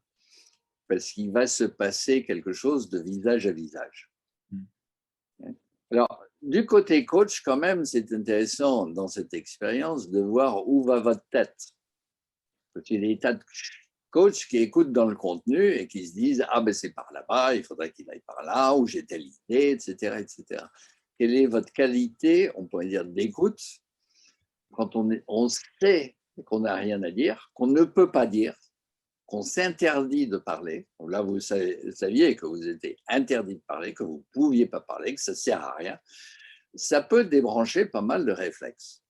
parce qu'il va se passer quelque chose de visage à visage. Alors, du côté coach, quand même, c'est intéressant dans cette expérience de voir où va votre tête. Parce qu'il y a des tas de coachs qui écoutent dans le contenu et qui se disent « Ah ben c'est par là-bas, il faudrait qu'il aille par là, ou j'ai telle idée, etc. etc. » Quelle est votre qualité, on pourrait dire, d'écoute quand on sait qu'on n'a rien à dire, qu'on ne peut pas dire, qu'on s'interdit de parler. Là, vous saviez que vous étiez interdit de parler, que vous ne pouviez pas parler, que ça ne sert à rien. Ça peut débrancher pas mal de réflexes.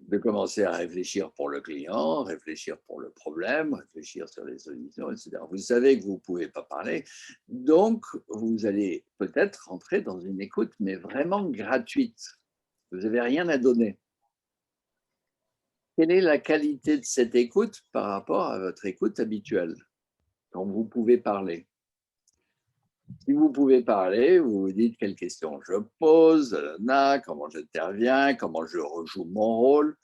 De commencer à réfléchir pour le client, réfléchir pour le problème, réfléchir sur les solutions, etc. Vous savez que vous ne pouvez pas parler, donc vous allez peut-être rentrer dans une écoute, mais vraiment gratuite. Vous n'avez rien à donner. Quelle est la qualité de cette écoute par rapport à votre écoute habituelle, quand vous pouvez parler? Si vous pouvez parler, vous vous dites quelles questions je pose, comment j'interviens, comment je rejoue mon rôle.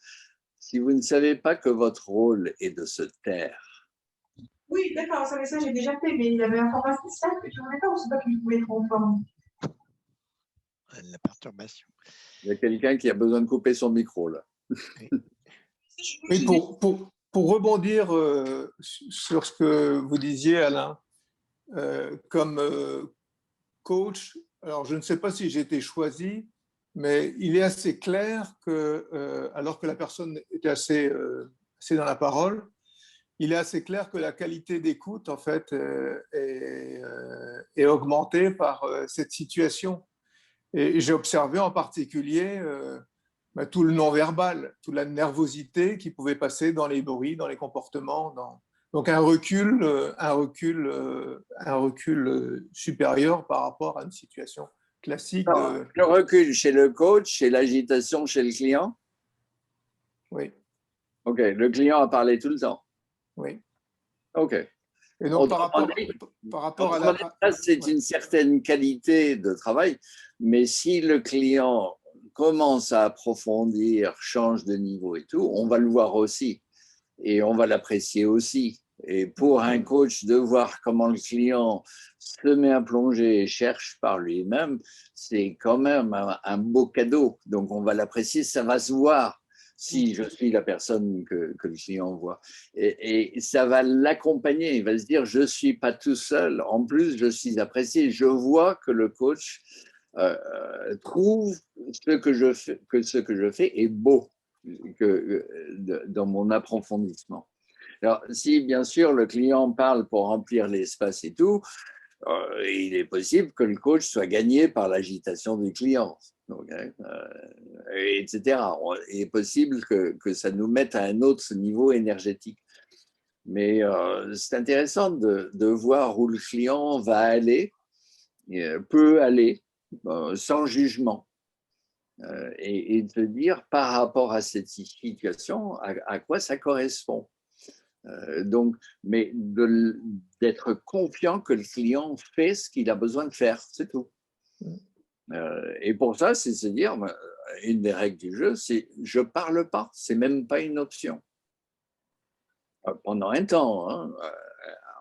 Si vous ne savez pas que votre rôle est de se taire. Oui, d'accord, ça j'ai déjà fait, mais il y avait un format spécial que tu voulais pas ou c'est pas que tu pouvais trop en forme? La perturbation. Il y a quelqu'un qui a besoin de couper son micro, là. Oui, pour rebondir sur ce que vous disiez, Alain, comme coach, alors je ne sais pas si j'ai été choisi, mais il est assez clair que, alors que la personne était assez dans la parole, il est assez clair que la qualité d'écoute, en fait, est augmentée par cette situation. Et j'ai observé en particulier tout le non-verbal, toute la nervosité qui pouvait passer dans les bruits, dans les comportements, Donc un recul supérieur par rapport à une situation classique. Le recul chez le coach et l'agitation chez le client. Oui. Ok, le client a parlé tout le temps. Oui. Ok. Et donc, par rapport à la... Ça, c'est une certaine qualité de travail, mais si le client commence à approfondir, change de niveau et tout, on va le voir aussi et on va l'apprécier aussi. Et pour un coach, de voir comment le client se met à plonger et cherche par lui-même, c'est quand même un beau cadeau. Donc, on va l'apprécier, ça va se voir si je suis la personne que le client voit. Et ça va l'accompagner. Il va se dire, je ne suis pas tout seul. En plus, je suis apprécié. Je vois que le coach trouve ce que je fais est beau dans mon approfondissement. Alors, si bien sûr le client parle pour remplir l'espace et tout, il est possible que le coach soit gagné par l'agitation du client, etc. Il est possible que ça nous mette à un autre niveau énergétique. Mais c'est intéressant de voir où le client va aller, peut aller, sans jugement. Et de se dire par rapport à cette situation, à quoi ça correspond. Donc, mais d'être confiant que le client fait ce qu'il a besoin de faire, c'est tout. Et pour ça, c'est se dire, une des règles du jeu, c'est je parle pas, c'est même pas une option. Pendant un temps, hein,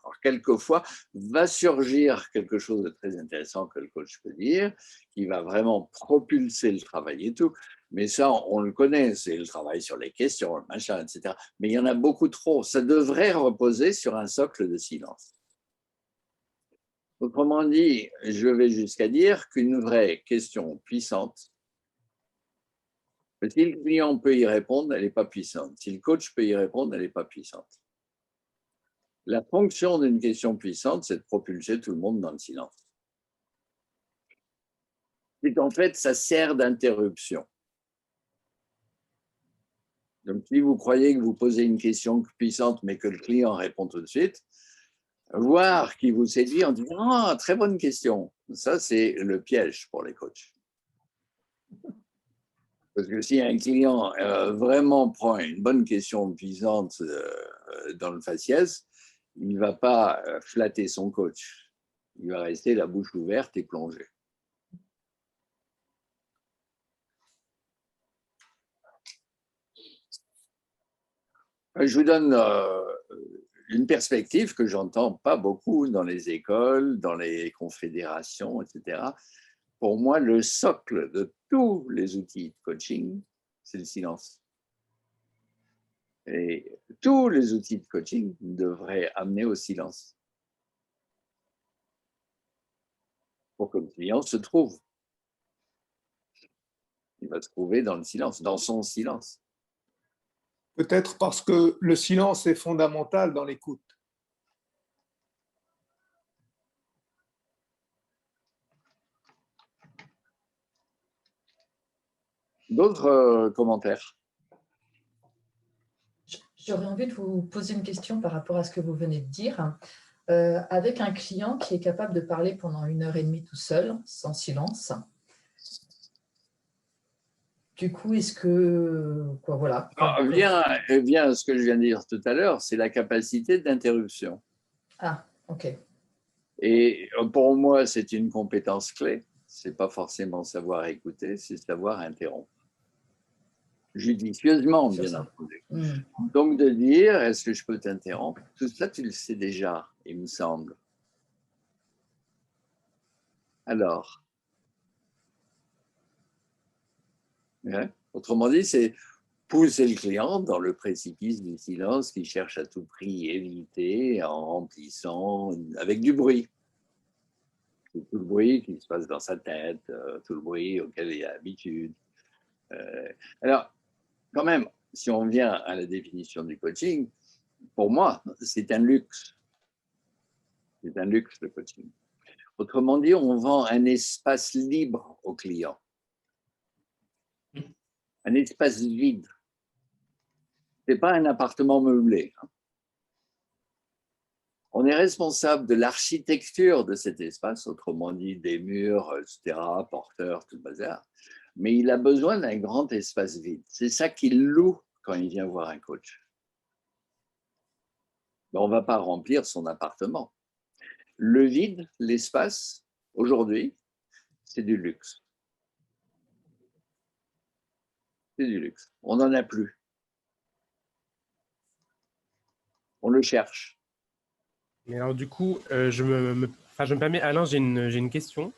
alors quelquefois, va surgir quelque chose de très intéressant que le coach peut dire, qui va vraiment propulser le travail et tout. Mais ça, on le connaît, c'est le travail sur les questions, le machin, etc. Mais il y en a beaucoup trop. Ça devrait reposer sur un socle de silence. Autrement dit, je vais jusqu'à dire qu'une vraie question puissante, si le client peut y répondre, elle n'est pas puissante. Si le coach peut y répondre, elle n'est pas puissante. La fonction d'une question puissante, c'est de propulser tout le monde dans le silence. C'est qu'en fait, ça sert d'interruption. Donc, si vous croyez que vous posez une question puissante, mais que le client répond tout de suite, voire qu'il vous séduit en disant « Ah, très bonne question ». Ça, c'est le piège pour les coachs. Parce que si un client vraiment prend une bonne question puissante dans le faciès, il ne va pas flatter son coach. Il va rester la bouche ouverte et plongé. Je vous donne une perspective que j'entends pas beaucoup dans les écoles, dans les confédérations, etc. Pour moi, le socle de tous les outils de coaching, c'est le silence. Et tous les outils de coaching devraient amener au silence pour que le client se trouve. Il va se trouver dans le silence, dans son silence. Peut-être parce que le silence est fondamental dans l'écoute. D'autres commentaires? J'aurais envie de vous poser une question par rapport à ce que vous venez de dire. Avec un client qui est capable de parler pendant 1h30 tout seul, sans silence, du coup, est-ce que... Quoi, voilà. Vient ce que je viens de dire tout à l'heure, c'est la capacité d'interruption. Ah, ok. Et pour moi, c'est une compétence clé. Ce n'est pas forcément savoir écouter, c'est savoir interrompre. Judicieusement, bien entendu. Donc, de dire, est-ce que je peux t'interrompre? Tout ça, tu le sais déjà, il me semble. Alors, autrement dit, c'est pousser le client dans le précipice du silence qu'il cherche à tout prix éviter en remplissant avec du bruit. Tout le bruit qui se passe dans sa tête, tout le bruit auquel il a l'habitude. Alors, quand même, si on vient à la définition du coaching, pour moi, c'est un luxe. C'est un luxe, le coaching. Autrement dit, on vend un espace libre au client. Un espace vide. Ce n'est pas un appartement meublé. On est responsable de l'architecture de cet espace, autrement dit des murs, etc., porteurs, tout le bazar. Mais il a besoin d'un grand espace vide. C'est ça qu'il loue quand il vient voir un coach. On ne va pas remplir son appartement. Le vide, l'espace, aujourd'hui, c'est du luxe. C'est du luxe. On n'en a plus. On le cherche. Mais alors du coup, je me permets, Alain, j'ai une question.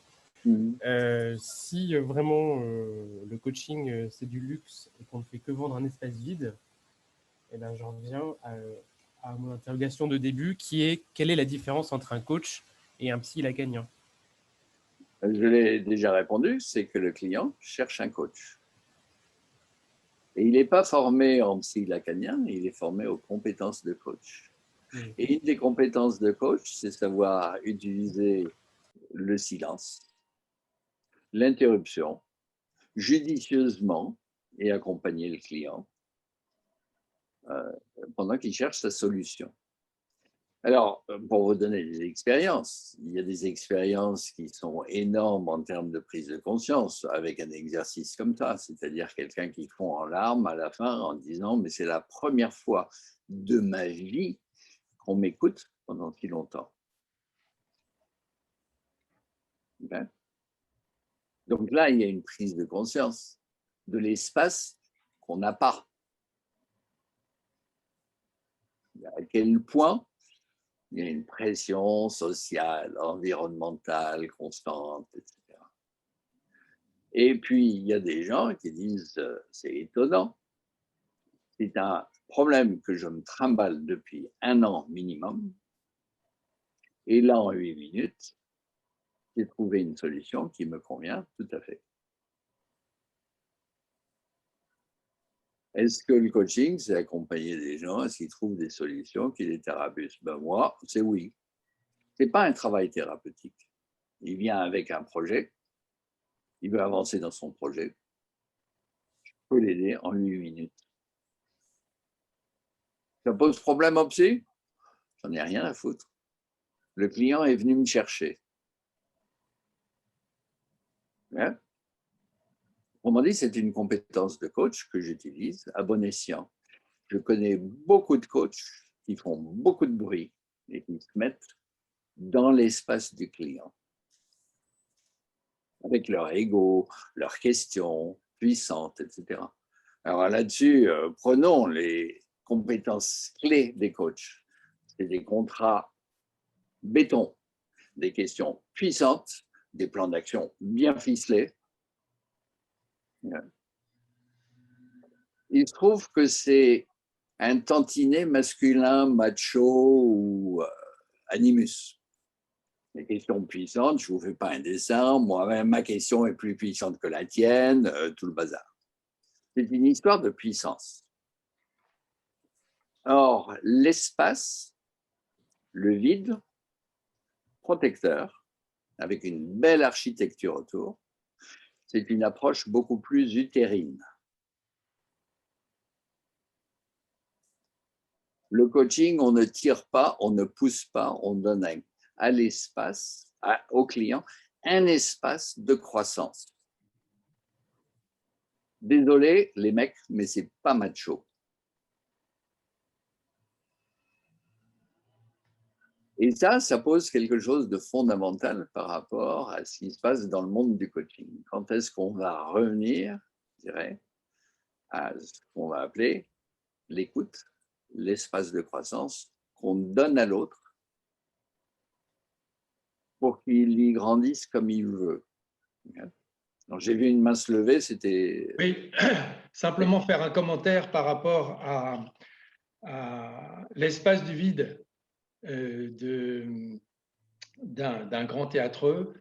Si vraiment le coaching c'est du luxe et qu'on ne fait que vendre un espace vide, eh ben, j'en reviens à mon interrogation de début qui est quelle est la différence entre un coach et un psy lacanien? Je l'ai déjà répondu, c'est que le client cherche un coach. Et il n'est pas formé en psy lacanien, il est formé aux compétences de coach. Et une des compétences de coach, c'est savoir utiliser le silence, l'interruption, judicieusement et accompagner le client pendant qu'il cherche sa solution. Alors, pour vous donner des expériences, il y a des expériences qui sont énormes en termes de prise de conscience avec un exercice comme ça, c'est-à-dire quelqu'un qui fond en larmes à la fin en disant « mais c'est la première fois de ma vie qu'on m'écoute pendant si longtemps. » Okay. Donc là, il y a une prise de conscience de l'espace qu'on n'a pas. À quel point il y a une pression sociale, environnementale, constante, etc. Et puis, il y a des gens qui disent c'est étonnant. C'est un problème que je me trimballe depuis 1 an minimum. Et là, en 8 minutes, j'ai trouvé une solution qui me convient tout à fait. Est-ce que le coaching, c'est accompagner des gens à ce qu'ils trouvent des solutions qui les thérapeutes? Ben moi, c'est oui. Ce n'est pas un travail thérapeutique. Il vient avec un projet, il veut avancer dans son projet. Je peux l'aider en 8 minutes. Ça pose problème au psy? J'en ai rien à foutre. Le client est venu me chercher. Hein? Autrement dit, c'est une compétence de coach que j'utilise à bon escient. Je connais beaucoup de coachs qui font beaucoup de bruit et qui se mettent dans l'espace du client, avec leur ego, leurs questions puissantes, etc. Alors là-dessus, prenons les compétences clés des coachs. C'est des contrats béton, des questions puissantes, des plans d'action bien ficelés. Il se trouve que c'est un tantinet masculin, macho ou animus. Les questions puissantes, je ne vous fais pas un dessin, moi-même, ma question est plus puissante que la tienne, tout le bazar. C'est une histoire de puissance. Or, l'espace, le vide, protecteur, avec une belle architecture autour, c'est une approche beaucoup plus utérine. Le coaching, on ne tire pas, on ne pousse pas, on donne à l'espace, au client, un espace de croissance. Désolé les mecs, mais c'est pas macho. Et ça pose quelque chose de fondamental par rapport à ce qui se passe dans le monde du coaching. Quand est-ce qu'on va revenir, je dirais, à ce qu'on va appeler l'écoute, l'espace de croissance qu'on donne à l'autre pour qu'il y grandisse comme il veut. J'ai vu une main se lever, c'était… Oui, simplement faire un commentaire par rapport à l'espace du vide d'un grand théâtreux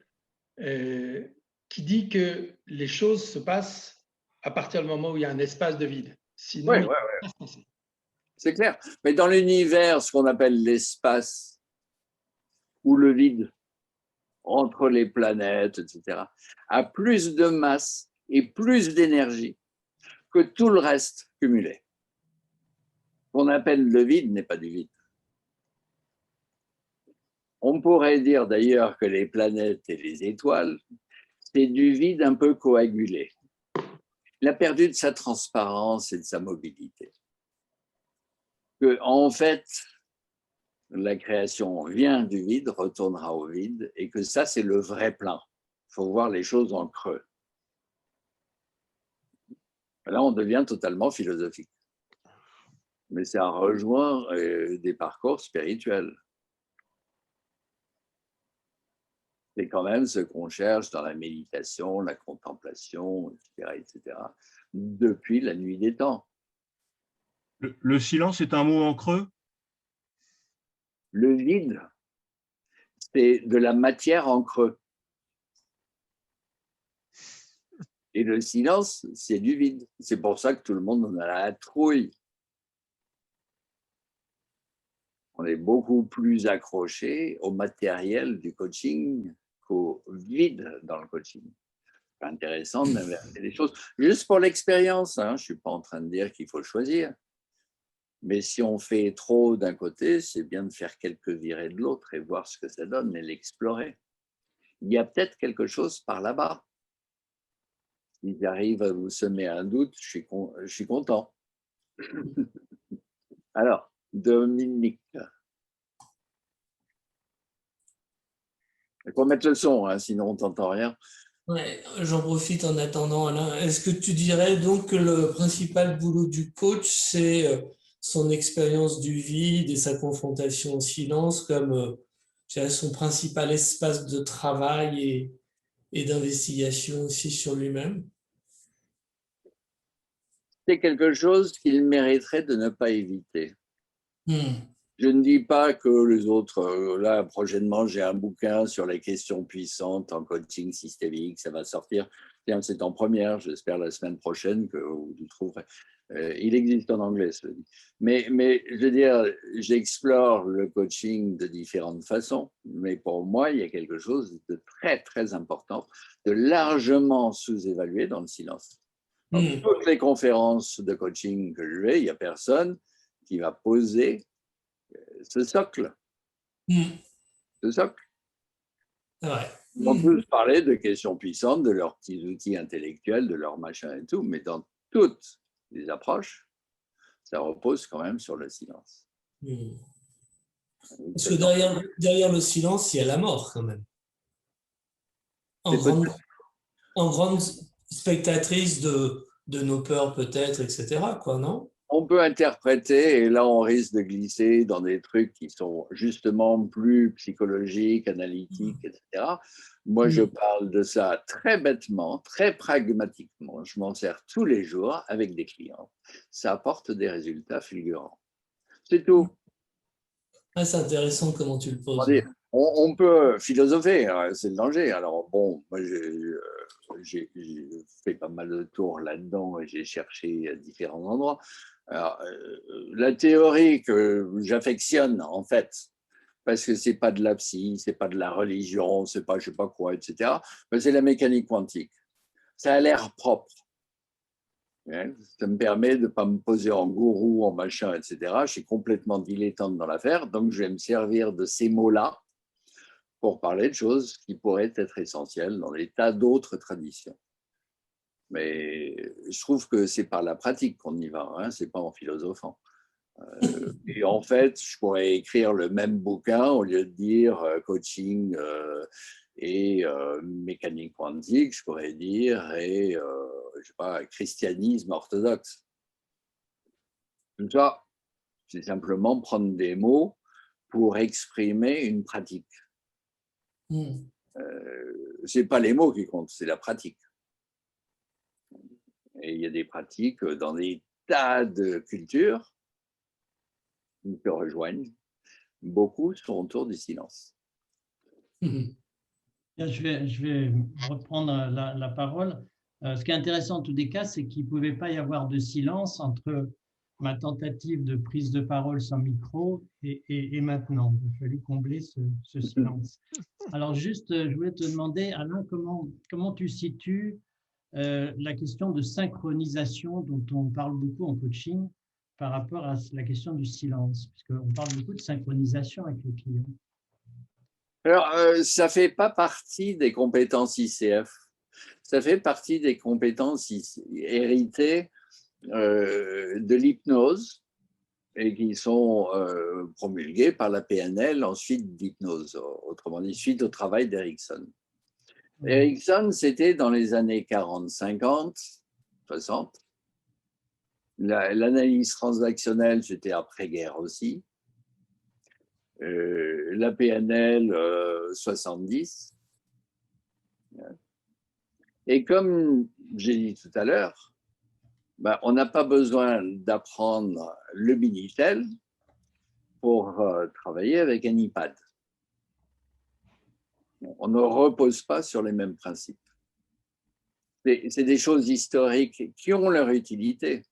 qui dit que les choses se passent à partir du moment où il y a un espace de vide. Sinon, il ne peut pas se passer. C'est clair. Mais dans l'univers, ce qu'on appelle l'espace ou le vide entre les planètes, etc., a plus de masse et plus d'énergie que tout le reste cumulé. Ce qu'on appelle le vide n'est pas du vide. On pourrait dire d'ailleurs que les planètes et les étoiles, c'est du vide un peu coagulé. Il a perdu de sa transparence et de sa mobilité. Que, en fait, la création vient du vide, retournera au vide, et que ça, c'est le vrai plan. Il faut voir les choses en creux. Là, on devient totalement philosophique. Mais ça rejoint des parcours spirituels. C'est quand même ce qu'on cherche dans la méditation, la contemplation, etc., depuis la nuit des temps. Le silence est un mot en creux? Le vide, c'est de la matière en creux. Et le silence, c'est du vide. C'est pour ça que tout le monde en a la trouille. On est beaucoup plus accroché au matériel du coaching qu'au vide dans le coaching. C'est intéressant d'inverser les choses. Juste pour l'expérience, hein, je ne suis pas en train de dire qu'il faut choisir. Mais si on fait trop d'un côté, c'est bien de faire quelques virées de l'autre et voir ce que ça donne et l'explorer. Il y a peut-être quelque chose par là-bas. Si j'arrive à vous semer un doute, je suis content. Alors, Dominique. Il faut mettre le son, hein, sinon on ne t'entend rien. Ouais, j'en profite en attendant, Alain. Est-ce que tu dirais donc que le principal boulot du coach, c'est son expérience du vide et sa confrontation au silence comme son principal espace de travail et d'investigation aussi sur lui-même? C'est quelque chose qu'il mériterait de ne pas éviter. Je ne dis pas que les autres, là prochainement j'ai un bouquin sur les questions puissantes en coaching systémique, ça va sortir, c'est en première, j'espère la semaine prochaine que vous le trouverez. Il existe en anglais, cela dit. Mais je veux dire, j'explore le coaching de différentes façons, mais pour moi, il y a quelque chose de très, très important, de largement sous-évalué dans le silence. Dans toutes les conférences de coaching que je vais, il n'y a personne qui va poser ce socle. Ce socle. Ouais. On peut parler de questions puissantes, de leurs petits outils intellectuels, de leurs machins et tout, mais dans toutes les approches, ça repose quand même sur le silence. Parce que derrière le silence, il y a la mort quand même. En grande spectatrice de nos peurs peut-être, etc., quoi, non? On peut interpréter, et là on risque de glisser dans des trucs qui sont justement plus psychologiques, analytiques, etc. Moi, je parle de ça très bêtement, très pragmatiquement. Je m'en sers tous les jours avec des clients. Ça apporte des résultats fulgurants. C'est tout. Ah, c'est intéressant comment tu le poses. On peut philosopher, hein, c'est le danger. Alors bon, moi j'ai fait pas mal de tours là-dedans et j'ai cherché à différents endroits. Alors, la théorie que j'affectionne en fait, parce que c'est pas de la psy, c'est pas de la religion, c'est pas je sais pas quoi, etc. C'est la mécanique quantique. Ça a l'air propre. Ça me permet de ne pas me poser en gourou, en machin, etc. Je suis complètement dilettante dans l'affaire, donc je vais me servir de ces mots-là pour parler de choses qui pourraient être essentielles dans des tas d'autres traditions. Mais je trouve que c'est par la pratique qu'on y va, hein, c'est pas en philosophant. Et en fait, je pourrais écrire le même bouquin au lieu de dire coaching et mécanique quantique, je pourrais dire je sais pas, christianisme orthodoxe. Tout ça, c'est simplement prendre des mots pour exprimer une pratique. C'est pas les mots qui comptent, c'est la pratique. Et il y a des pratiques dans des tas de cultures qui se rejoignent. Beaucoup sont autour du silence. Je vais reprendre la parole. Ce qui est intéressant en tous les cas, c'est qu'il ne pouvait pas y avoir de silence entre ma tentative de prise de parole sans micro et maintenant. Il a fallu combler ce silence. Alors juste, je voulais te demander, Alain, comment tu situes la question de synchronisation dont on parle beaucoup en coaching par rapport à la question du silence, puisqu'on parle beaucoup de synchronisation avec le client. Alors, ça ne fait pas partie des compétences ICF. Ça fait partie des compétences héritées de l'hypnose et qui sont promulguées par la PNL ensuite d'hypnose, autrement dit, suite au travail d'Erickson. Erickson, c'était dans les années 40, 50, 60. L'analyse transactionnelle, c'était après-guerre aussi. La PNL, 70. Et comme j'ai dit tout à l'heure, ben, on n'a pas besoin d'apprendre le Minitel pour travailler avec un iPad. On ne repose pas sur les mêmes principes. C'est des choses historiques qui ont leur utilité.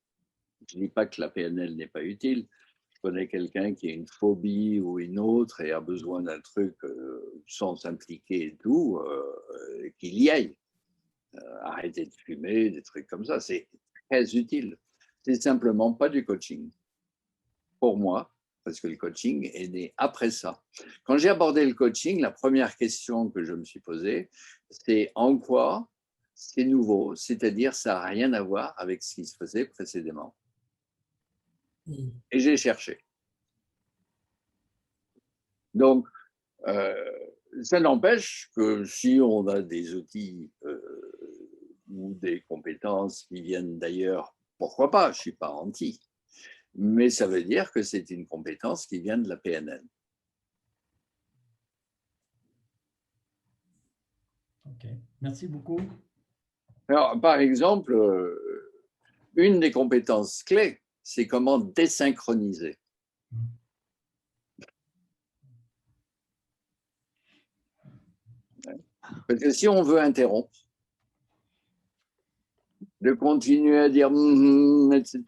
Je ne dis pas que la PNL n'est pas utile. Je connais quelqu'un qui a une phobie ou une autre et a besoin d'un truc sans s'impliquer et tout, qu'il y aille. Arrêter de fumer, des trucs comme ça, c'est très utile. C'est simplement pas du coaching. Pour moi, parce que le coaching est né après ça. Quand j'ai abordé le coaching, la première question que je me suis posée, c'est en quoi c'est nouveau, c'est-à-dire ça n'a rien à voir avec ce qui se faisait précédemment. Et j'ai cherché. Donc, ça n'empêche que si on a des outils ou des compétences qui viennent d'ailleurs, pourquoi pas, je ne suis pas anti, mais ça veut dire que c'est une compétence qui vient de la PNL. Ok, merci beaucoup. Alors, par exemple, une des compétences clés, c'est comment désynchroniser. Parce que si on veut interrompre, de continuer à dire etc.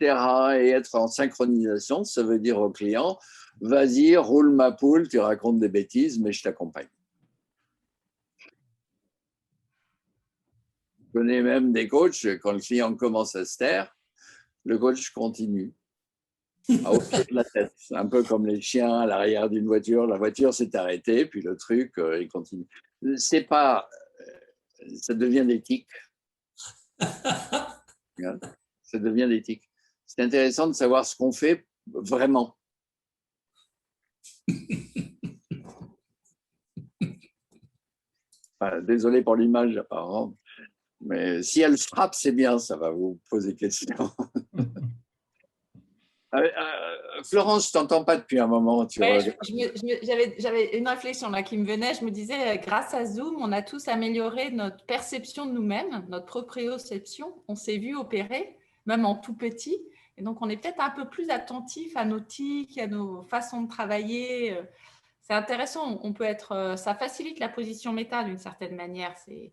et être en synchronisation, ça veut dire au client, vas-y, roule ma poule, tu racontes des bêtises, mais je t'accompagne. Je connais même des coachs, quand le client commence à se taire, le coach continue à hocher de la tête. C'est un peu comme les chiens à l'arrière d'une voiture. La voiture s'est arrêtée, puis le truc, il continue. C'est pas... Ça devient des tics. Ça devient des tics. C'est intéressant de savoir ce qu'on fait vraiment. Enfin, désolé pour l'image, apparemment. Mais si elle frappe, c'est bien, ça va vous poser question. Florence, je ne t'entends pas depuis un moment. J'avais une réflexion là qui me venait. Je me disais, grâce à Zoom, on a tous amélioré notre perception de nous-mêmes, notre proprioception. On s'est vu opérer, même en tout petit. Et donc, on est peut-être un peu plus attentif à nos tics, à nos façons de travailler. C'est intéressant. On peut être, ça facilite la position méta d'une certaine manière. C'est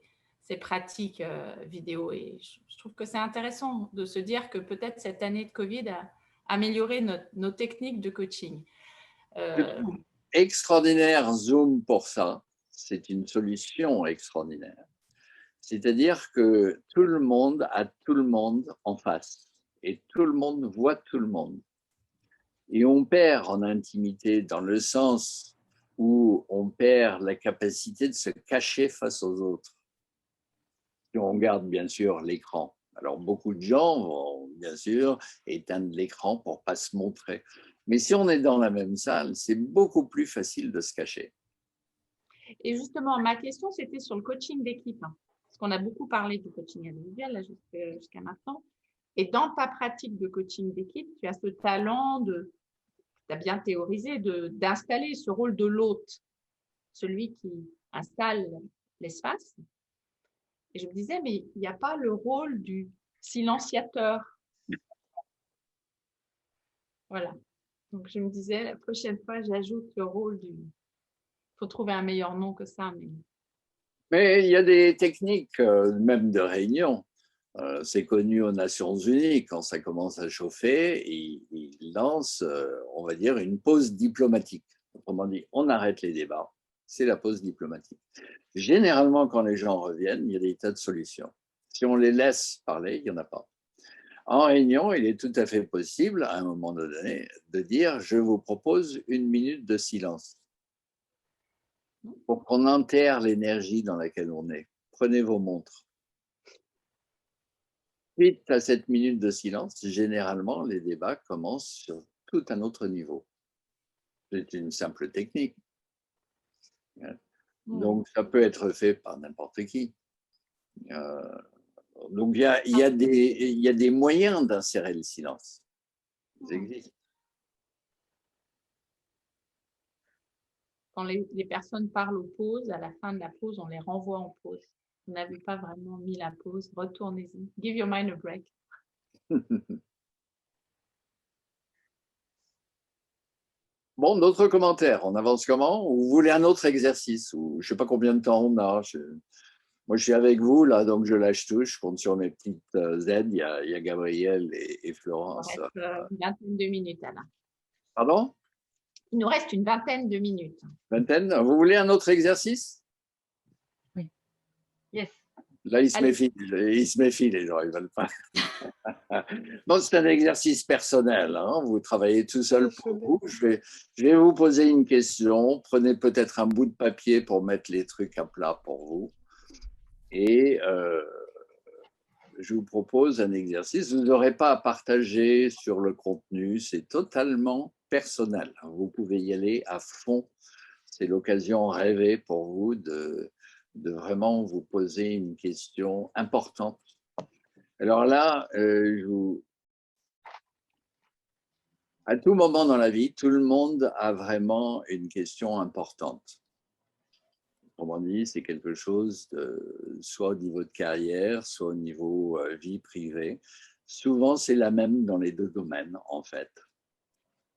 pratique vidéo. Et je trouve que c'est intéressant de se dire que peut-être cette année de Covid a amélioré nos techniques de coaching. Extraordinaire Zoom pour ça. C'est une solution extraordinaire. C'est-à-dire que tout le monde a tout le monde en face. Et tout le monde voit tout le monde. Et on perd en intimité dans le sens où on perd la capacité de se cacher face aux autres. Et on garde bien sûr l'écran. Alors, beaucoup de gens vont bien sûr éteindre l'écran pour ne pas se montrer. Mais si on est dans la même salle, c'est beaucoup plus facile de se cacher. Et justement, ma question, c'était sur le coaching d'équipe. Parce qu'on a beaucoup parlé du coaching individuel jusqu'à maintenant. Et dans ta pratique de coaching d'équipe, tu as ce talent, tu as bien théorisé, d'installer ce rôle de l'hôte, celui qui installe l'espace. Et je me disais, mais il n'y a pas le rôle du silenciateur. Voilà. Donc, je me disais, la prochaine fois, j'ajoute le rôle du... Il faut trouver un meilleur nom que ça. Mais il y a des techniques, même de réunion. C'est connu aux Nations Unies, quand ça commence à chauffer, ils lancent, on va dire, une pause diplomatique. Autrement dit, on arrête les débats. C'est la pause diplomatique. Généralement, quand les gens reviennent, il y a des tas de solutions. Si on les laisse parler, il n'y en a pas. En réunion, il est tout à fait possible, à un moment donné, de dire « je vous propose 1 minute de silence ». pour qu'on enterre l'énergie dans laquelle on est. Prenez vos montres. Suite à cette minute de silence, généralement, les débats commencent sur tout un autre niveau. C'est une simple technique. Donc, ça peut être fait par n'importe qui. Donc, il y a des moyens d'insérer le silence. Ils existent. Quand les personnes parlent aux pauses, à la fin de la pause, on les renvoie en pause. Vous n'avez pas vraiment mis la pause, retournez-y. Give your mind a break. Bon, d'autres commentaires. On avance comment? Ou vous voulez un autre exercice? Ou je ne sais pas combien de temps on a. Moi, je suis avec vous, là, donc je lâche tout. Je compte sur mes petites aides. Il y a Gabriel et Florence. Il nous reste une vingtaine de minutes, Alain. Pardon? Il nous reste une vingtaine de minutes. Vingtaine? Vous voulez un autre exercice? Oui. Yes. Là, ils se méfient, les gens, ils ne veulent pas. Bon, c'est un exercice personnel. Hein. Vous travaillez tout seul pour vous. Je vais vous poser une question. Prenez peut-être un bout de papier pour mettre les trucs à plat pour vous. Et je vous propose un exercice. Vous n'aurez pas à partager sur le contenu. C'est totalement personnel. Vous pouvez y aller à fond. C'est l'occasion rêvée pour vous de vraiment vous poser une question importante. Alors là, à tout moment dans la vie, tout le monde a vraiment une question importante. Autrement dit, c'est quelque chose soit au niveau de carrière, soit au niveau vie privée. Souvent, c'est la même dans les deux domaines, en fait.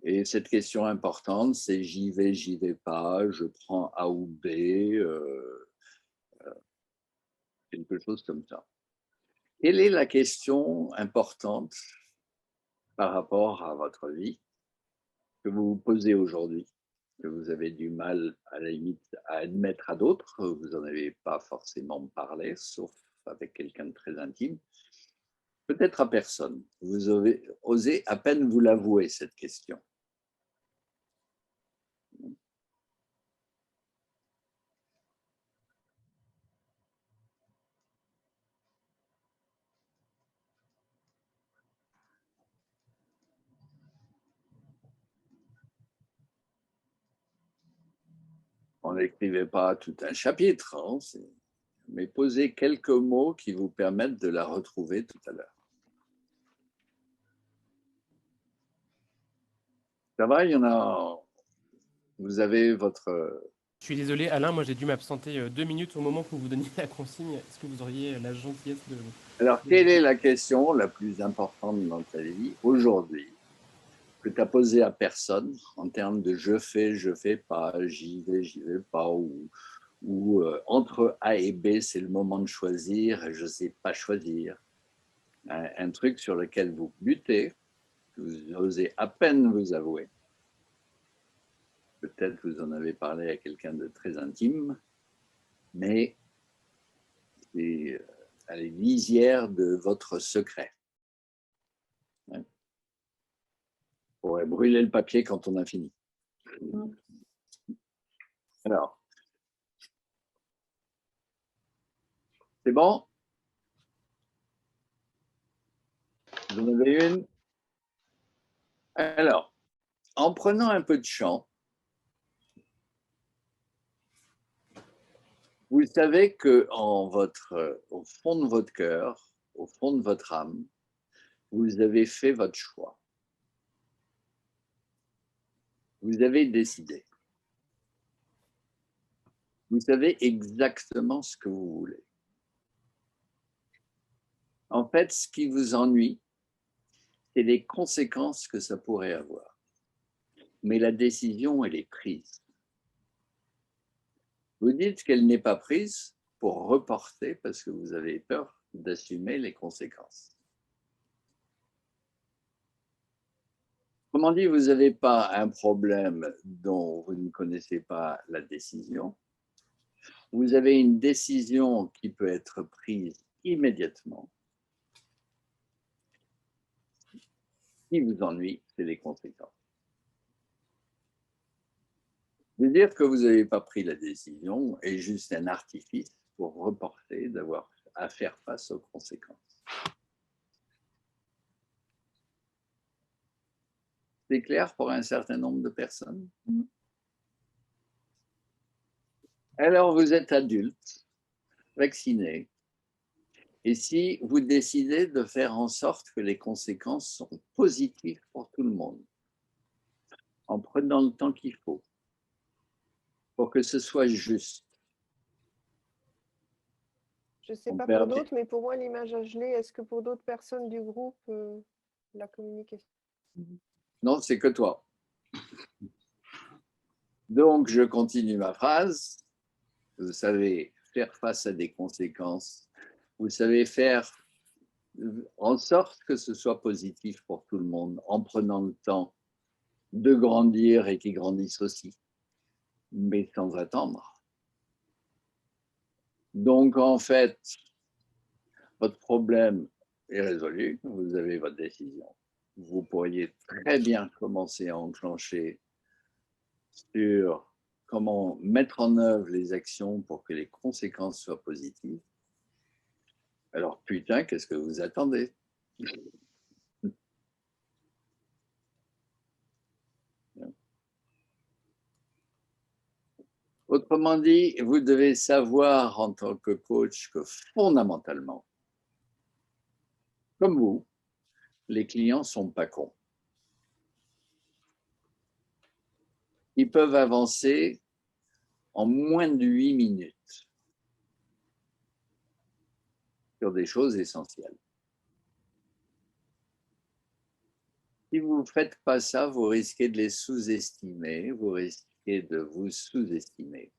Et cette question importante, c'est j'y vais pas, je prends A ou B, quelque chose comme ça. Quelle est la question importante par rapport à votre vie que vous vous posez aujourd'hui, que vous avez du mal à la limite à admettre à d'autres, vous n'en avez pas forcément parlé, sauf avec quelqu'un de très intime, peut-être à personne. Vous avez osé à peine vous l'avouer, cette question. On n'écrivait pas tout un chapitre, hein, mais posez quelques mots qui vous permettent de la retrouver tout à l'heure. Ça va, il y en a. Vous avez votre. Je suis désolé, Alain, moi j'ai dû m'absenter 2 minutes au moment où vous donniez la consigne. Est-ce que vous auriez la gentillesse de... Alors, quelle est la question la plus importante dans ta vie aujourd'hui que tu as posée à personne en termes de je fais pas, j'y vais pas, ou entre A et B, c'est le moment de choisir et je ne sais pas choisir. Un truc sur lequel vous butez, que vous osez à peine vous avouer. Peut-être vous en avez parlé à quelqu'un de très intime, mais c'est à la lisière de votre secret. On pourrait brûler le papier quand on a fini. Alors, c'est bon? Vous en avez une? Alors, en prenant un peu de chant, vous savez qu'au fond de votre cœur, au fond de votre âme, vous avez fait votre choix. Vous avez décidé. Vous savez exactement ce que vous voulez. En fait, ce qui vous ennuie, c'est les conséquences que ça pourrait avoir. Mais la décision, elle est prise. Vous dites qu'elle n'est pas prise pour reporter parce que vous avez peur d'assumer les conséquences. Autrement dit, vous n'avez pas un problème dont vous ne connaissez pas la décision. Vous avez une décision qui peut être prise immédiatement. Ce qui vous ennuie, c'est les conséquences. de dire que vous n'avez pas pris la décision est juste un artifice pour reporter d'avoir à faire face aux conséquences. C'est clair pour un certain nombre de personnes? Alors, vous êtes adulte, vacciné, et si vous décidez de faire en sorte que les conséquences sont positives pour tout le monde, en prenant le temps qu'il faut, pour que ce soit juste. Je ne sais On pas perd pour des- d'autres, mais pour moi, l'image à geler, est-ce que pour d'autres personnes du groupe, la communication? Non, c'est que toi. Donc, je continue ma phrase. Vous savez faire face à des conséquences. Vous savez faire en sorte que ce soit positif pour tout le monde, en prenant le temps de grandir et qu'ils grandissent aussi, mais sans attendre. Donc, en fait, votre problème est résolu. Vous avez votre décision. Vous pourriez très bien commencer à enclencher sur comment mettre en œuvre les actions pour que les conséquences soient positives. Alors, putain, qu'est-ce que vous attendez? Autrement dit, vous devez savoir en tant que coach que fondamentalement, comme vous, les clients ne sont pas cons. Ils peuvent avancer en moins de 8 minutes sur des choses essentielles. Si vous ne faites pas ça, vous risquez de les sous-estimer, vous risquez de vous sous-estimer.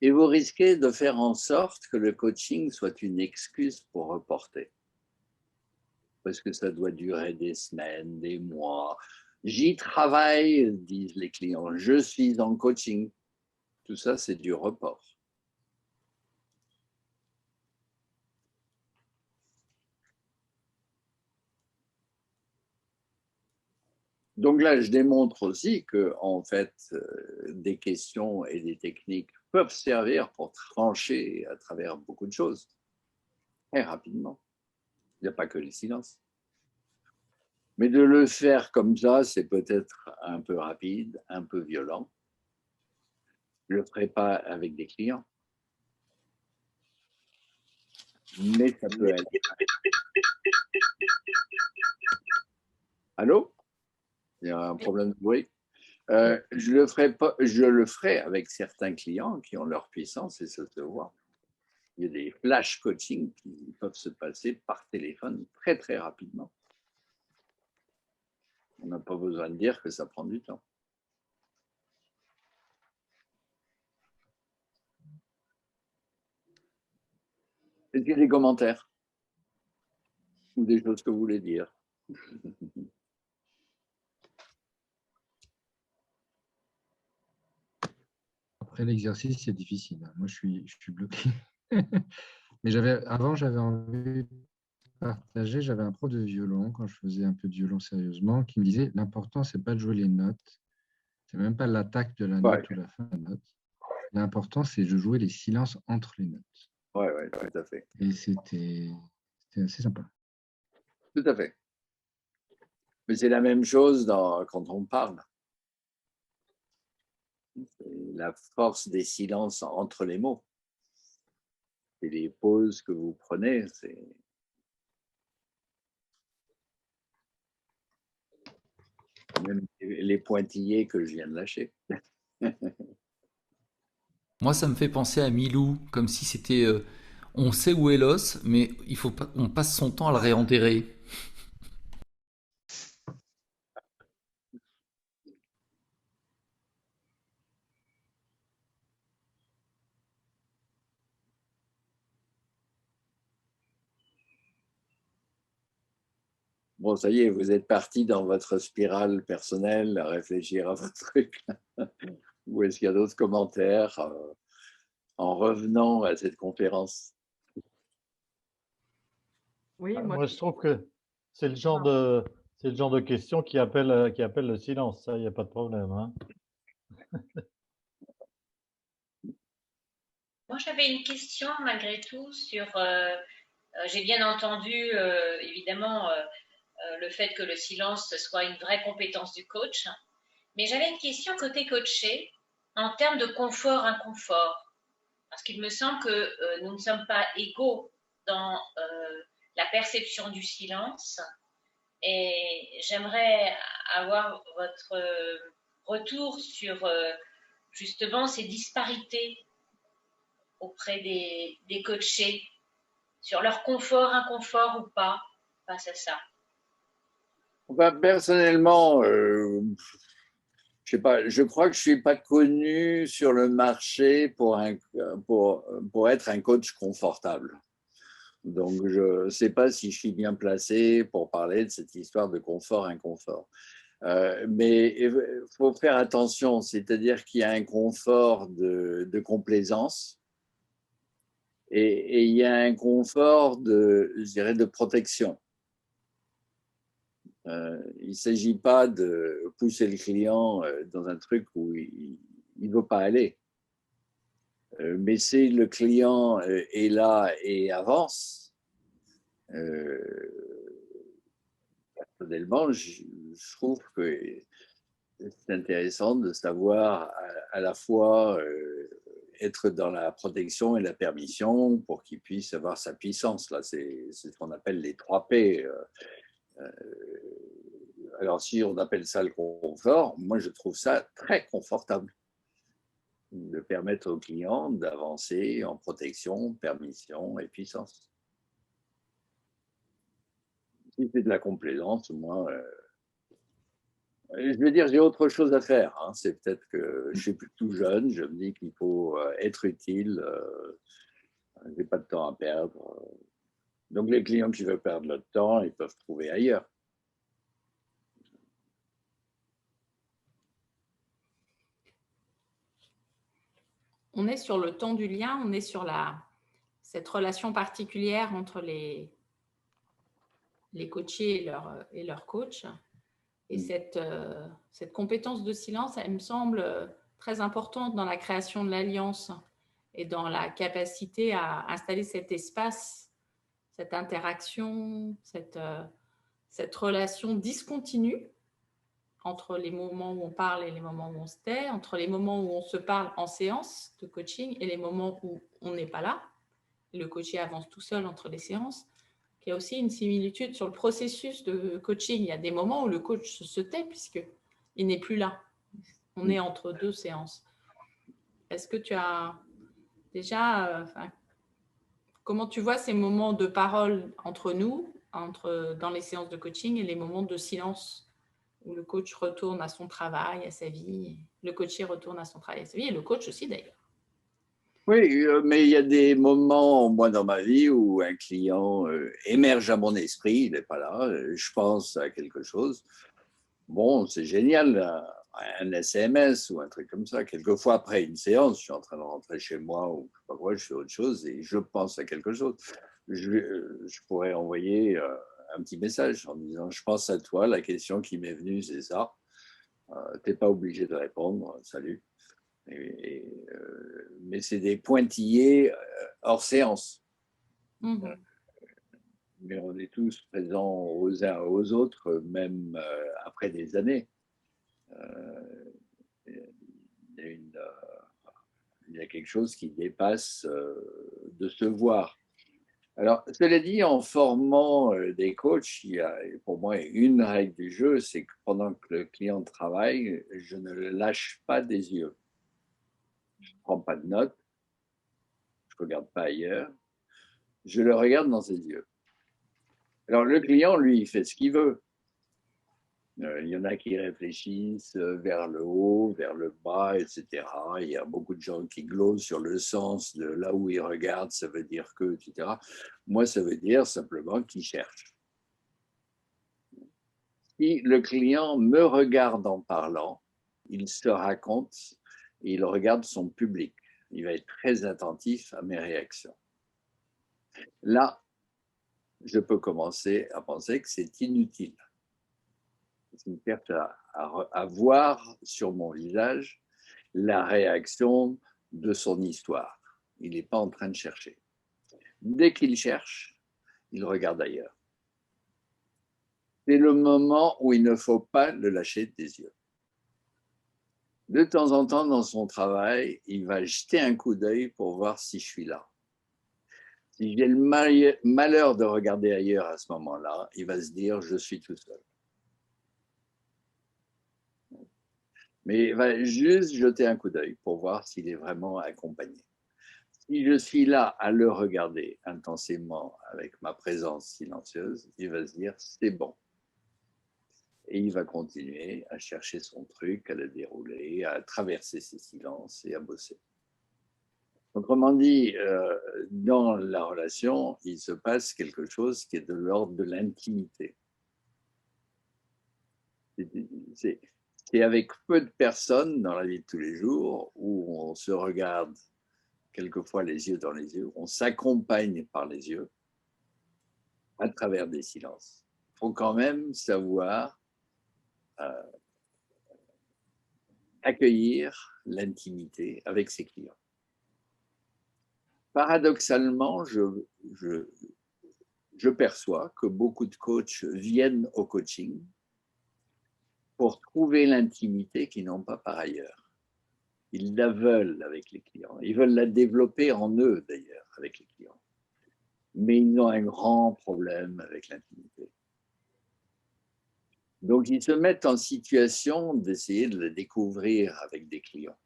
Et vous risquez de faire en sorte que le coaching soit une excuse pour reporter. Parce que ça doit durer des semaines, des mois. J'y travaille, disent les clients. Je suis en coaching. Tout ça, c'est du report. Donc là, je démontre aussi que, en fait, des questions et des techniques peuvent servir pour trancher à travers beaucoup de choses, très rapidement. Il n'y a pas que le silence. Mais de le faire comme ça, c'est peut-être un peu rapide, un peu violent. Je ne le ferai pas avec des clients. Mais ça peut être. Allô? Il y a un problème de bruit. Je le ferai avec certains clients qui ont leur puissance et ça se voit. Il y a des flash coaching qui peuvent se passer par téléphone très très rapidement. On n'a pas besoin de dire que ça prend du temps. Est-ce qu'il y a des commentaires ou des choses que vous voulez dire? Après l'exercice, c'est difficile. Moi, je suis bloqué. Mais avant, j'avais envie de partager. J'avais un prof de violon, quand je faisais un peu de violon sérieusement, qui me disait l'important, c'est pas de jouer les notes. C'est même pas l'attaque de la note ou la fin de la note. L'important, c'est de jouer les silences entre les notes. Oui, tout à fait. Et c'était assez sympa. Tout à fait. Mais c'est la même chose quand on parle. La force des silences entre les mots. Et les pauses que vous prenez, c'est... Même les pointillés que je viens de lâcher. Moi, ça me fait penser à Milou, comme si c'était... on sait où est l'os, mais il faut pas, on passe son temps à le réenterrer. Bon, ça y est, vous êtes parti dans votre spirale personnelle à réfléchir à votre truc. Ou est-ce qu'il y a d'autres commentaires en revenant à cette conférence? Oui, moi, je trouve que c'est le genre de question qui appelle le silence. Ça, il n'y a pas de problème. Hein. Moi, j'avais une question malgré tout sur. J'ai bien entendu évidemment le fait que le silence soit une vraie compétence du coach, mais j'avais une question côté coaché en termes de confort-inconfort, parce qu'il me semble que nous ne sommes pas égaux dans la perception du silence, et j'aimerais avoir votre retour sur justement ces disparités auprès des coachés, sur leur confort, inconfort ou pas face à ça. Personnellement, je sais pas, je crois que je suis pas connu sur le marché pour être un coach confortable. Donc, je ne sais pas si je suis bien placé pour parler de cette histoire de confort-inconfort. Mais il faut faire attention, c'est-à-dire qu'il y a un confort de complaisance et il y a un confort je dirais, de protection. Il ne s'agit pas de pousser le client dans un truc où il ne veut pas aller. Mais si le client est là et avance, personnellement, je trouve que c'est intéressant de savoir à la fois être dans la protection et la permission pour qu'il puisse avoir sa puissance. Là, c'est ce qu'on appelle les 3 P. Alors, si on appelle ça le confort, moi, je trouve ça très confortable de permettre au client d'avancer en protection, permission et puissance. Si c'est de la complaisance, moi, je veux dire, j'ai autre chose à faire. Hein. C'est peut-être que je suis plus tout jeune, je me dis qu'il faut être utile, je n'ai pas de temps à perdre. Donc, les clients qui veulent perdre leur temps, ils peuvent trouver ailleurs. On est sur le temps du lien, on est sur cette relation particulière entre les coachés et leur coach. Et cette compétence de silence, elle me semble très importante dans la création de l'alliance et dans la capacité à installer cet espace, cette interaction, cette relation discontinue entre les moments où on parle et les moments où on se tait, entre les moments où on se parle en séance de coaching et les moments où on n'est pas là. Le coaché avance tout seul entre les séances. Il y a aussi une similitude sur le processus de coaching. Il y a des moments où le coach se tait puisqu'il n'est plus là. On est entre 2 séances. Est-ce que tu as déjà... comment tu vois ces moments de parole entre nous, dans les séances de coaching et les moments de silence où le coach retourne à son travail, à sa vie, le coaché retourne à son travail, à sa vie, et le coach aussi d'ailleurs. Oui, mais il y a des moments, moi, dans ma vie où un client émerge à mon esprit, il n'est pas là, je pense à quelque chose. Bon, c'est génial, un SMS ou un truc comme ça. Quelquefois, après une séance, je suis en train de rentrer chez moi ou je sais pas quoi, je fais autre chose et je pense à quelque chose. Je pourrais envoyer un petit message en disant « Je pense à toi, la question qui m'est venue, c'est ça. Tu n'es pas obligé de répondre, salut. » Mais c'est des pointillés hors séance. Mais on est tous présents aux uns aux autres, même après des années. Il y a quelque chose qui dépasse de se voir. Alors, cela dit, en formant des coachs, il y a pour moi une règle du jeu, c'est que pendant que le client travaille, je ne le lâche pas des yeux. Je ne prends pas de notes, je ne regarde pas ailleurs, je le regarde dans ses yeux. Alors, le client, lui, il fait ce qu'il veut. Il y en a qui réfléchissent vers le haut, vers le bas, etc. Il y a beaucoup de gens qui glosent sur le sens de là où ils regardent, ça veut dire que, etc. Moi, ça veut dire simplement qu'ils cherchent. Si le client me regarde en parlant, il se raconte et il regarde son public. Il va être très attentif à mes réactions. Là, je peux commencer à penser que c'est inutile. C'est une perte à voir sur mon visage la réaction de son histoire. Il n'est pas en train de chercher. Dès qu'il cherche, il regarde ailleurs. C'est le moment où il ne faut pas le lâcher des yeux. De temps en temps, dans son travail, il va jeter un coup d'œil pour voir si je suis là. Si j'ai le malheur de regarder ailleurs à ce moment-là, il va se dire « je suis tout seul ». Mais il va juste jeter un coup d'œil pour voir s'il est vraiment accompagné. Si je suis là à le regarder intensément avec ma présence silencieuse, il va se dire « c'est bon ». Et il va continuer à chercher son truc, à le dérouler, à traverser ses silences et à bosser. Autrement dit, dans la relation, il se passe quelque chose qui est de l'ordre de l'intimité. C'est avec peu de personnes dans la vie de tous les jours où on se regarde quelquefois les yeux dans les yeux, on s'accompagne par les yeux à travers des silences. Il faut quand même savoir accueillir l'intimité avec ses clients. Paradoxalement, je perçois que beaucoup de coachs viennent au coaching pour trouver l'intimité qu'ils n'ont pas par ailleurs. Ils la veulent avec les clients. Ils veulent la développer en eux, d'ailleurs, avec les clients. Mais ils ont un grand problème avec l'intimité. Donc, ils se mettent en situation d'essayer de la découvrir avec des clients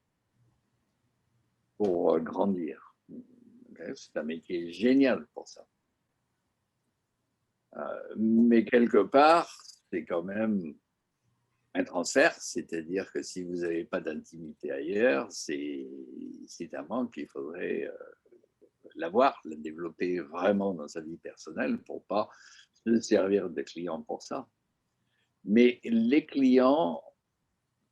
pour grandir. C'est un métier génial pour ça. Mais quelque part, c'est quand même un transfert, c'est-à-dire que si vous n'avez pas d'intimité ailleurs, c'est un manque qu'il faudrait l'avoir, la développer vraiment dans sa vie personnelle pour ne pas se servir de clients pour ça. Mais les clients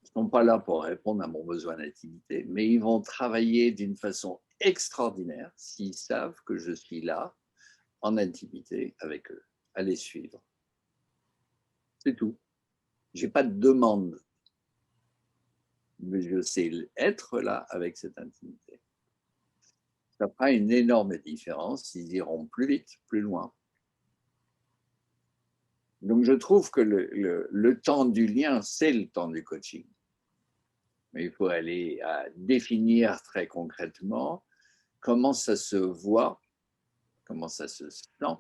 ne sont pas là pour répondre à mon besoin d'intimité, mais ils vont travailler d'une façon extraordinaire s'ils savent que je suis là en intimité avec eux, à les suivre. C'est tout. Je n'ai pas de demande, mais je sais être là avec cette intimité. Ça fera une énorme différence, ils iront plus vite, plus loin. Donc je trouve que le temps du lien, c'est le temps du coaching. Mais il faut aller à définir très concrètement comment ça se voit, comment ça se sent,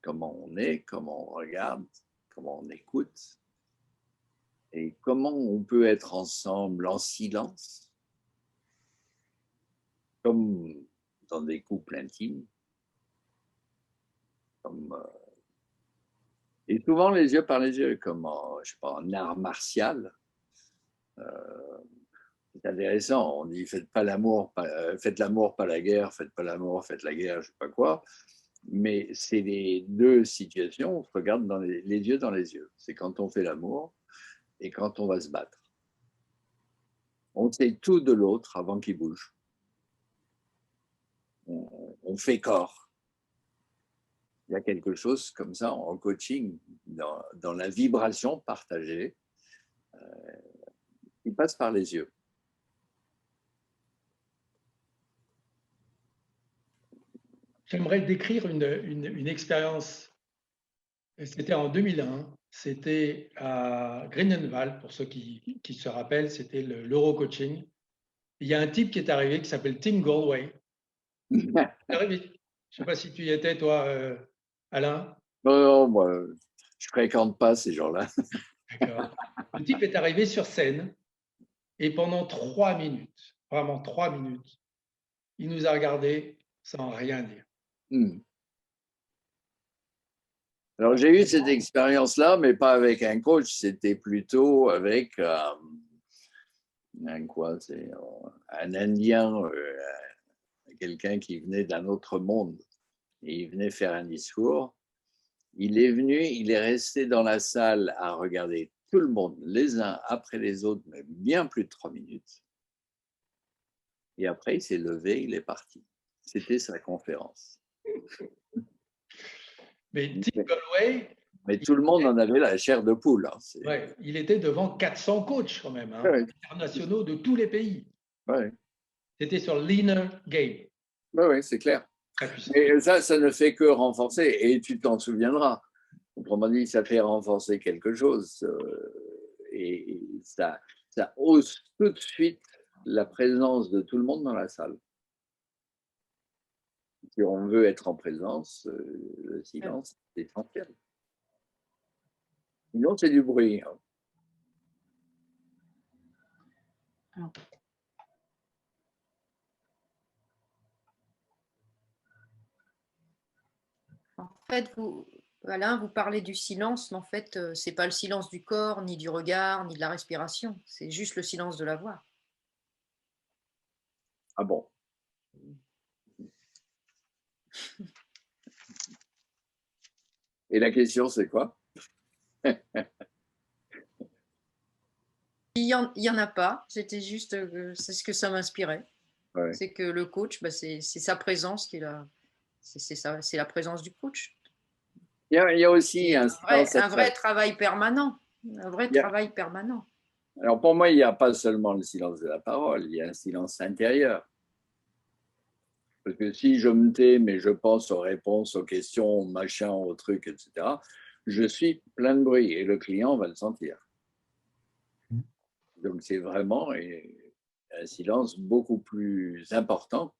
comment on est, comment on regarde, comment on écoute, et comment on peut être ensemble en silence, comme dans des couples intimes, et souvent les yeux par les yeux, comme en art martial. C'est intéressant, on dit faites l'amour, pas la guerre, faites pas l'amour, faites la guerre, je sais pas quoi. Mais c'est les deux situations, on se regarde dans les yeux dans les yeux. C'est quand on fait l'amour et quand on va se battre. On sait tout de l'autre avant qu'il bouge. On fait corps. Il y a quelque chose comme ça en coaching, dans la vibration partagée, qui passe par les yeux. J'aimerais décrire une expérience. C'était en 2001. C'était à Grünenwald, pour ceux qui se rappellent, c'était l'Euro-coaching. Il y a un type qui est arrivé qui s'appelle Tim Galway. Je ne sais pas si tu y étais, toi, Alain. Non, moi, je ne fréquente pas ces gens-là. D'accord. Le type est arrivé sur scène et pendant 3 minutes, vraiment 3 minutes, il nous a regardés sans rien dire. Alors, j'ai eu cette expérience-là, mais pas avec un coach, c'était plutôt avec un Indien, quelqu'un qui venait d'un autre monde. Et il venait faire un discours. Il est venu, il est resté dans la salle à regarder tout le monde, les uns après les autres, mais bien plus de 3 minutes. Et après, il s'est levé, il est parti. C'était sa conférence. Mais Tim Galway... Mais tout le monde en avait la chair de poule. Hein. Ouais, il était devant 400 coachs quand même, internationaux de tous les pays. Ouais. C'était sur l'inner game. Oui, c'est clair. Très puissant. Et ça ne fait que renforcer, et tu t'en souviendras. Autrement dit, ça fait renforcer quelque chose, et ça hausse tout de suite la présence de tout le monde dans la salle. Si on veut être en présence, le silence est essentiel. Sinon, c'est du bruit. En fait, Alain, vous parlez du silence, mais en fait, ce n'est pas le silence du corps, ni du regard, ni de la respiration. C'est juste le silence de la voix. Ah bon? Et la question, c'est quoi? Il y en a pas. C'était juste, c'est ce que ça m'inspirait. Ouais. C'est que le coach, c'est sa présence qui est là. C'est la présence du coach. Il y a aussi un vrai travail permanent. Un vrai travail permanent. Alors pour moi, il n'y a pas seulement le silence de la parole, il y a un silence intérieur. Parce que si je me tais, mais je pense aux réponses, aux questions, aux machins, aux trucs, etc., je suis plein de bruit et le client va le sentir. Donc c'est vraiment un silence beaucoup plus important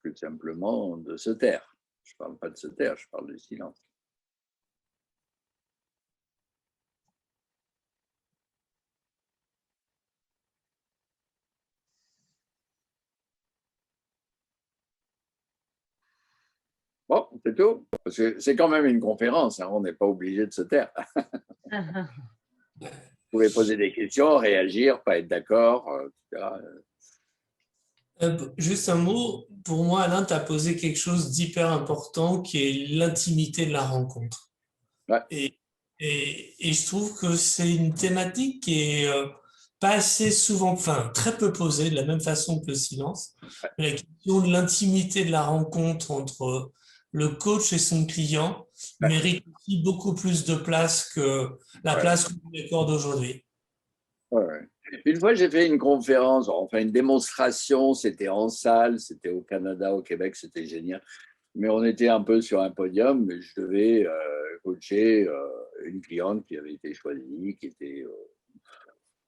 que simplement de se taire. Je ne parle pas de se taire, je parle de silence. Bon, c'est tout. Parce que c'est quand même une conférence, hein, on n'est pas obligé de se taire. Vous pouvez poser des questions, réagir, pas être d'accord, etc. Juste un mot, pour moi, Alain, tu as posé quelque chose d'hyper important qui est l'intimité de la rencontre. Ouais. Et je trouve que c'est une thématique qui est pas assez souvent, enfin très peu posée, de la même façon que le silence. La question de l'intimité de la rencontre entre le coach et son client mérite aussi beaucoup plus de place que la place qu'on lui accorde aujourd'hui. Ouais. Une fois, j'ai fait une conférence, enfin une démonstration, c'était en salle, c'était au Canada, au Québec, c'était génial. Mais on était un peu sur un podium, et je devais coacher une cliente qui avait été choisie, qui était...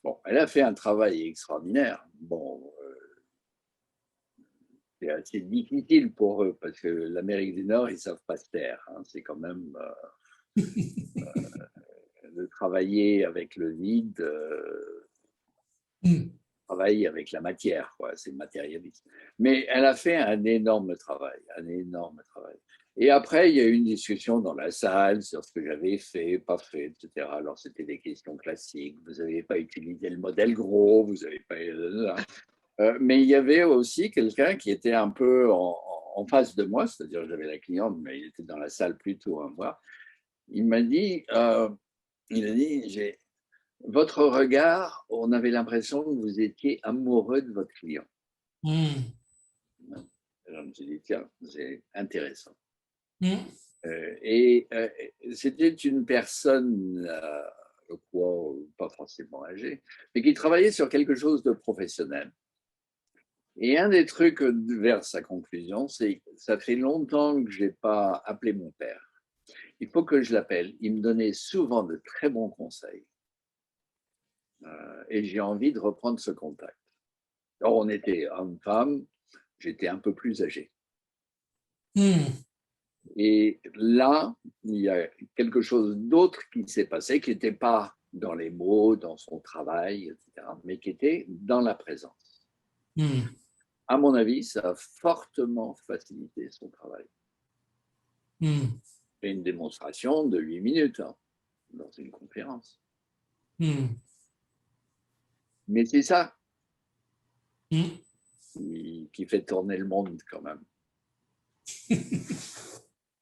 Bon, elle a fait un travail extraordinaire. Bon, c'est assez difficile pour eux, parce que l'Amérique du Nord, ils ne savent pas se taire. Hein. C'est quand même... de travailler avec le vide... travaille avec la matière, quoi. C'est matérialiste. Mais elle a fait un énorme travail, Et après, il y a eu une discussion dans la salle sur ce que j'avais fait, pas fait, etc. Alors, c'était des questions classiques. Vous n'avez pas utilisé le modèle gros, vous n'avez pas... mais il y avait aussi quelqu'un qui était un peu en face de moi, c'est-à-dire j'avais la cliente, mais il était dans la salle plutôt à moi. Il m'a dit, votre regard, on avait l'impression que vous étiez amoureux de votre client. Alors, je me suis dit, tiens, c'est intéressant. C'était une personne, je crois, pas forcément âgée, mais qui travaillait sur quelque chose de professionnel. Et un des trucs vers sa conclusion, c'est ça fait longtemps que je n'ai pas appelé mon père. Il faut que je l'appelle. Il me donnait souvent de très bons conseils. Et j'ai envie de reprendre ce contact. Alors, on était homme-femme, j'étais un peu plus âgé. Et là, il y a quelque chose d'autre qui s'est passé, qui n'était pas dans les mots, dans son travail, etc., mais qui était dans la présence. À mon avis, ça a fortement facilité son travail. C'est une démonstration de 8 minutes dans une conférence. Mais c'est ça qui fait tourner le monde quand même.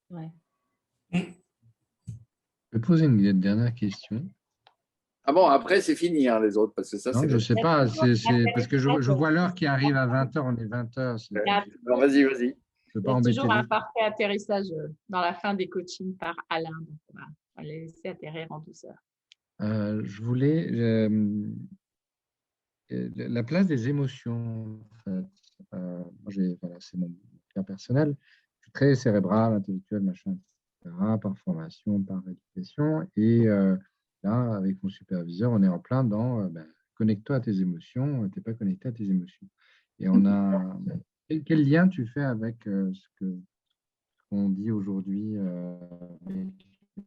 Ouais. Je vais poser une dernière question. Ah bon, après c'est fini les autres, parce que ça non, c'est... je ne sais pas, c'est parce que je vois l'heure qui arrive à 20h, on est 20h. Alors vas-y. Il y a toujours un parfait atterrissage dans la fin des coachings par Alain. Donc on va les laisser atterrir en douceur. Je voulais la place des émotions, en fait. Voilà, c'est mon cas personnel. Je suis très cérébral, intellectuel, machin, etc., par formation, par éducation. Et là, avec mon superviseur, on est en plein dans connecte-toi à tes émotions, tu n'es pas connecté à tes émotions. Et on a. Quel lien tu fais avec ce qu'on dit aujourd'hui avec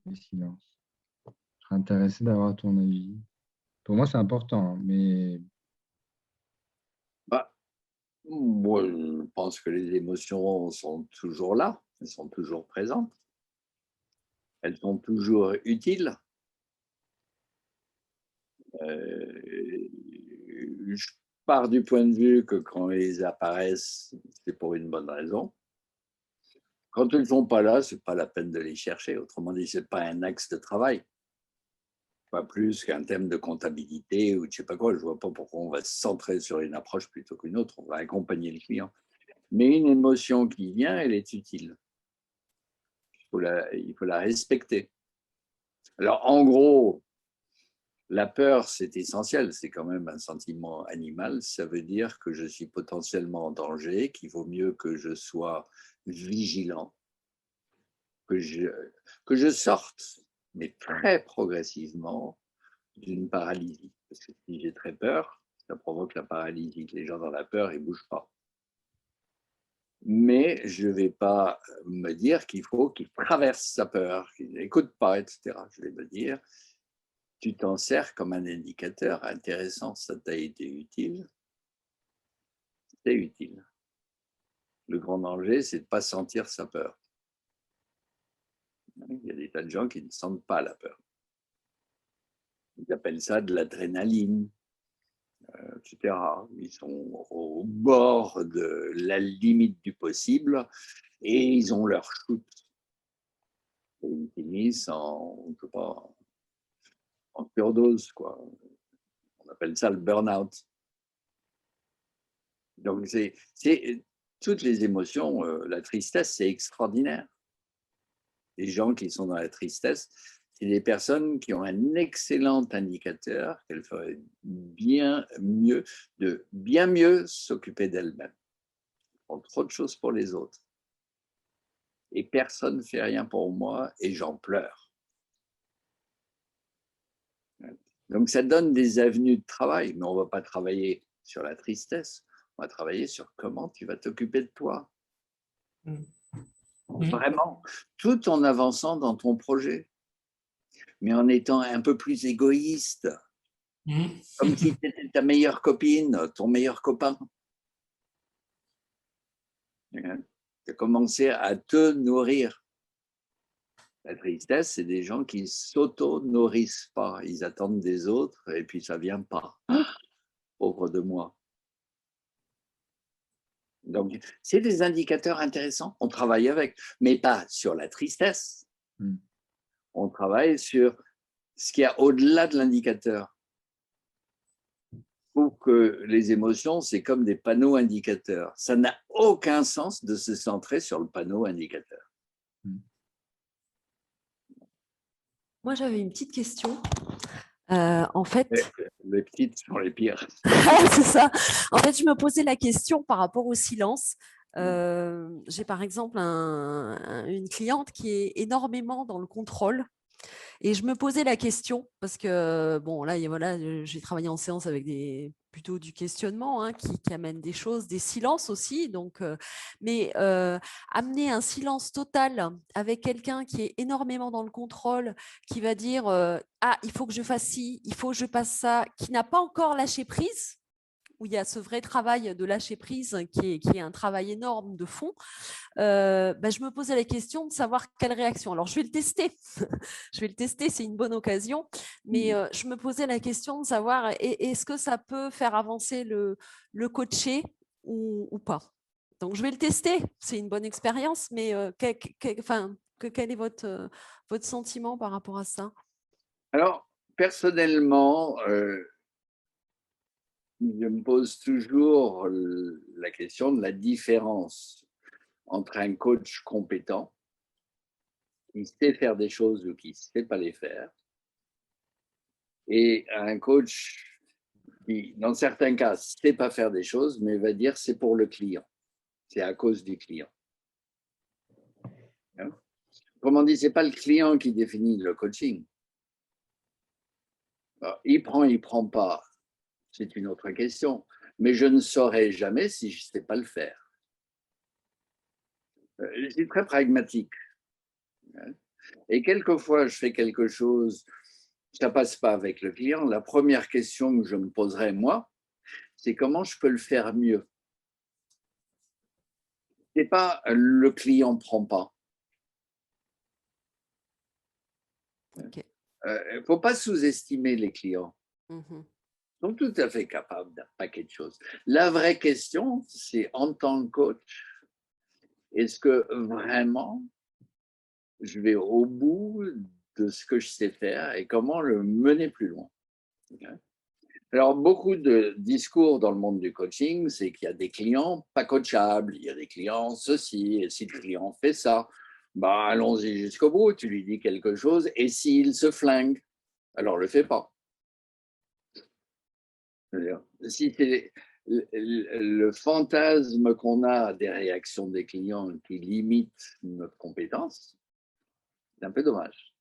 le silence? Je serais intéressé d'avoir ton avis. Pour moi, c'est important, mais Bah, moi, je pense que les émotions sont toujours là, elles sont toujours présentes, elles sont toujours utiles. Je pars du point de vue que quand elles apparaissent, c'est pour une bonne raison. Quand elles ne sont pas là, ce n'est pas la peine de les chercher. Autrement dit, ce n'est pas un axe de travail. Pas plus qu'un thème de comptabilité ou je ne sais pas quoi. Je ne vois pas pourquoi on va se centrer sur une approche plutôt qu'une autre. On va accompagner le client. Mais une émotion qui vient, elle est utile. Il faut la respecter. Alors, en gros, la peur, c'est essentiel. C'est quand même un sentiment animal. Ça veut dire que je suis potentiellement en danger, qu'il vaut mieux que je sois vigilant, que je sorte, mais très progressivement, d'une paralysie. Parce que si j'ai très peur, ça provoque la paralysie. Les gens dans la peur, ils ne bougent pas. Mais je ne vais pas me dire qu'il faut qu'ils traversent sa peur, qu'ils n'écoutent pas, etc. Je vais me dire, tu t'en sers comme un indicateur intéressant, ça t'a été utile. C'est utile. Le grand danger, c'est de ne pas sentir sa peur. Il y a des tas de gens qui ne sentent pas la peur. Ils appellent ça de l'adrénaline, etc. Ils sont au bord de la limite du possible et ils ont leur shoot. Et ils finissent en surdose, quoi. On appelle ça le burn-out. Donc, toutes les émotions, la tristesse, c'est extraordinaire. Les gens qui sont dans la tristesse, c'est des personnes qui ont un excellent indicateur qu'elles feraient bien mieux s'occuper d'elles-mêmes. Elles font trop de choses pour les autres. Et personne ne fait rien pour moi et j'en pleure. Donc, ça donne des avenues de travail, mais on ne va pas travailler sur la tristesse. On va travailler sur comment tu vas t'occuper de toi. Vraiment, tout en avançant dans ton projet, mais en étant un peu plus égoïste, comme si tu étais ta meilleure copine, ton meilleur copain. Tu as commencé à te nourrir. La tristesse, c'est des gens qui ne s'auto-nourrissent pas. Ils attendent des autres et puis ça ne vient pas. Pauvre de moi. Donc, c'est des indicateurs intéressants. On travaille avec, mais pas sur la tristesse. On travaille sur ce qu'il y a au-delà de l'indicateur. Pour que les émotions, c'est comme des panneaux indicateurs. Ça n'a aucun sens de se centrer sur le panneau indicateur. Moi, j'avais une petite question. En fait, les petites sont les pires. c'est ça. En fait, je me posais la question par rapport au silence. J'ai par exemple une cliente qui est énormément dans le contrôle. Et je me posais la question, parce que, bon, là, voilà, j'ai travaillé en séance avec plutôt du questionnement, hein, qui amène des choses, des silences aussi. Donc, mais amener un silence total avec quelqu'un qui est énormément dans le contrôle, qui va dire ah, il faut que je fasse ci, il faut que je passe ça, qui n'a pas encore lâché prise, où il y a ce vrai travail de lâcher prise qui est un travail énorme de fond, je me posais la question de savoir quelle réaction. Alors, je vais le tester. Je vais le tester, c'est une bonne occasion. Mais je me posais la question de savoir est-ce que ça peut faire avancer le coaché ou pas. Donc, je vais le tester. C'est une bonne expérience, mais quel est votre sentiment par rapport à ça? Alors, personnellement, je me pose toujours la question de la différence entre un coach compétent qui sait faire des choses ou qui ne sait pas les faire et un coach qui, dans certains cas, ne sait pas faire des choses, mais va dire c'est pour le client. C'est à cause du client. Hein? Autrement dit, ce n'est pas le client qui définit le coaching. Alors, il prend pas, c'est une autre question. Mais je ne saurais jamais si je ne sais pas le faire. Je suis très pragmatique. Et quelquefois, je fais quelque chose, ça ne passe pas avec le client. La première question que je me poserais, moi, c'est comment je peux le faire mieux. Ce n'est pas le client ne prend pas. Il ne faut pas sous-estimer les clients. Ils sont tout à fait capables d'un paquet de choses. La vraie question, c'est en tant que coach, est-ce que vraiment je vais au bout de ce que je sais faire et comment le mener plus loin? Alors, beaucoup de discours dans le monde du coaching, c'est qu'il y a des clients pas coachables, il y a des clients ceci, et si le client fait ça, bah, allons-y jusqu'au bout, tu lui dis quelque chose, et s'il se flingue, alors le fais pas. C'est-à-dire, si c'est le fantasme qu'on a des réactions des clients qui limitent notre compétence, c'est un peu dommage.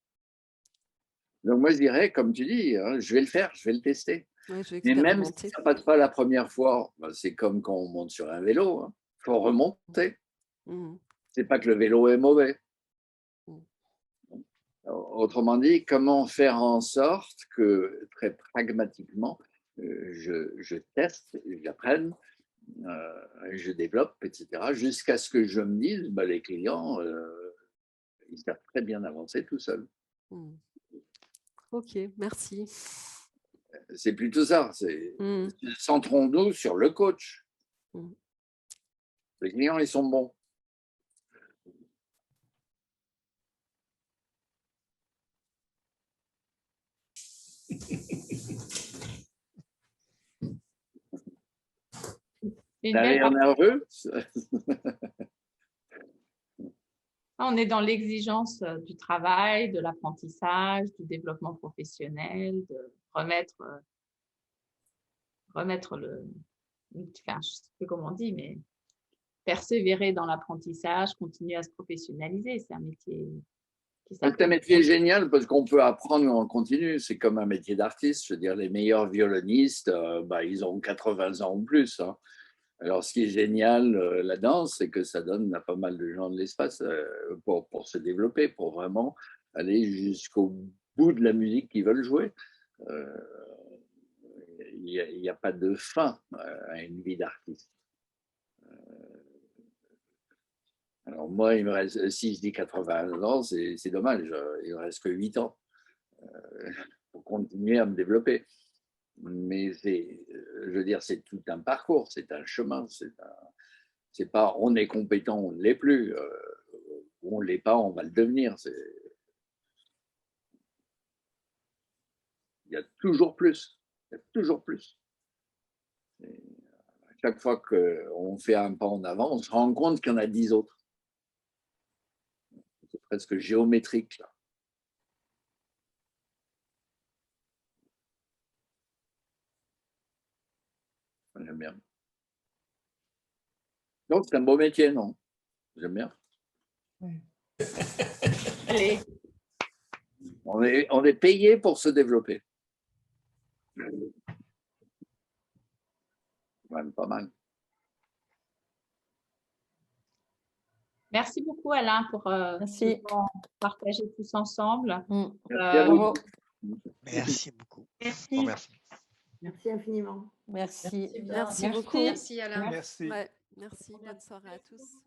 Donc moi, je dirais, comme tu dis, hein, je vais le faire, je vais le tester. Ouais, je vais Mais même si expérimenter. ça ne passe pas la première fois, ben, c'est comme quand on monte sur un vélo, il faut remonter. C'est pas que le vélo est mauvais. Autrement dit, comment faire en sorte que, très pragmatiquement, je teste, j'apprenne, je développe, etc., jusqu'à ce que je me dise, ben, les clients, ils savent très bien avancer tout seuls. Ok, merci. C'est plutôt ça. Centrons-nous sur le coach. Les clients, ils sont bons. T'as l'air nerveux? On est dans l'exigence du travail, de l'apprentissage, du développement professionnel, de remettre le... Enfin, je ne sais plus comment on dit, mais persévérer dans l'apprentissage, continuer à se professionnaliser. C'est un métier qui C'est un métier génial parce qu'on peut apprendre en continu. C'est comme un métier d'artiste. Je veux dire, les meilleurs violonistes, ils ont 80 ans ou plus. Hein. Alors, ce qui est génial là-dedans, c'est que ça donne à pas mal de gens de l'espace pour se développer, pour vraiment aller jusqu'au bout de la musique qu'ils veulent jouer. Il n'y a pas de fin à une vie d'artiste. Alors moi, il me reste, si je dis 80 ans, c'est dommage, il ne me reste que 8 ans pour continuer à me développer. Mais je veux dire, c'est tout un parcours, c'est un chemin, c'est pas on est compétent, on ne l'est plus, on ne l'est pas, on va le devenir. Il y a toujours plus, il y a toujours plus. Chaque fois qu'on fait un pas en avant, on se rend compte qu'il y en a 10 autres. C'est presque géométrique, là. J'aime bien. Donc, c'est un beau métier, non? J'aime bien. Allez. On est payé pour se développer. Même pas mal. Merci beaucoup, Alain, pour partager tous ensemble. Merci beaucoup. Merci. Bon, merci. Merci infiniment. Merci. Merci bien. Merci beaucoup. Merci Alain. Merci. Ouais, merci. Bonne soirée à tous.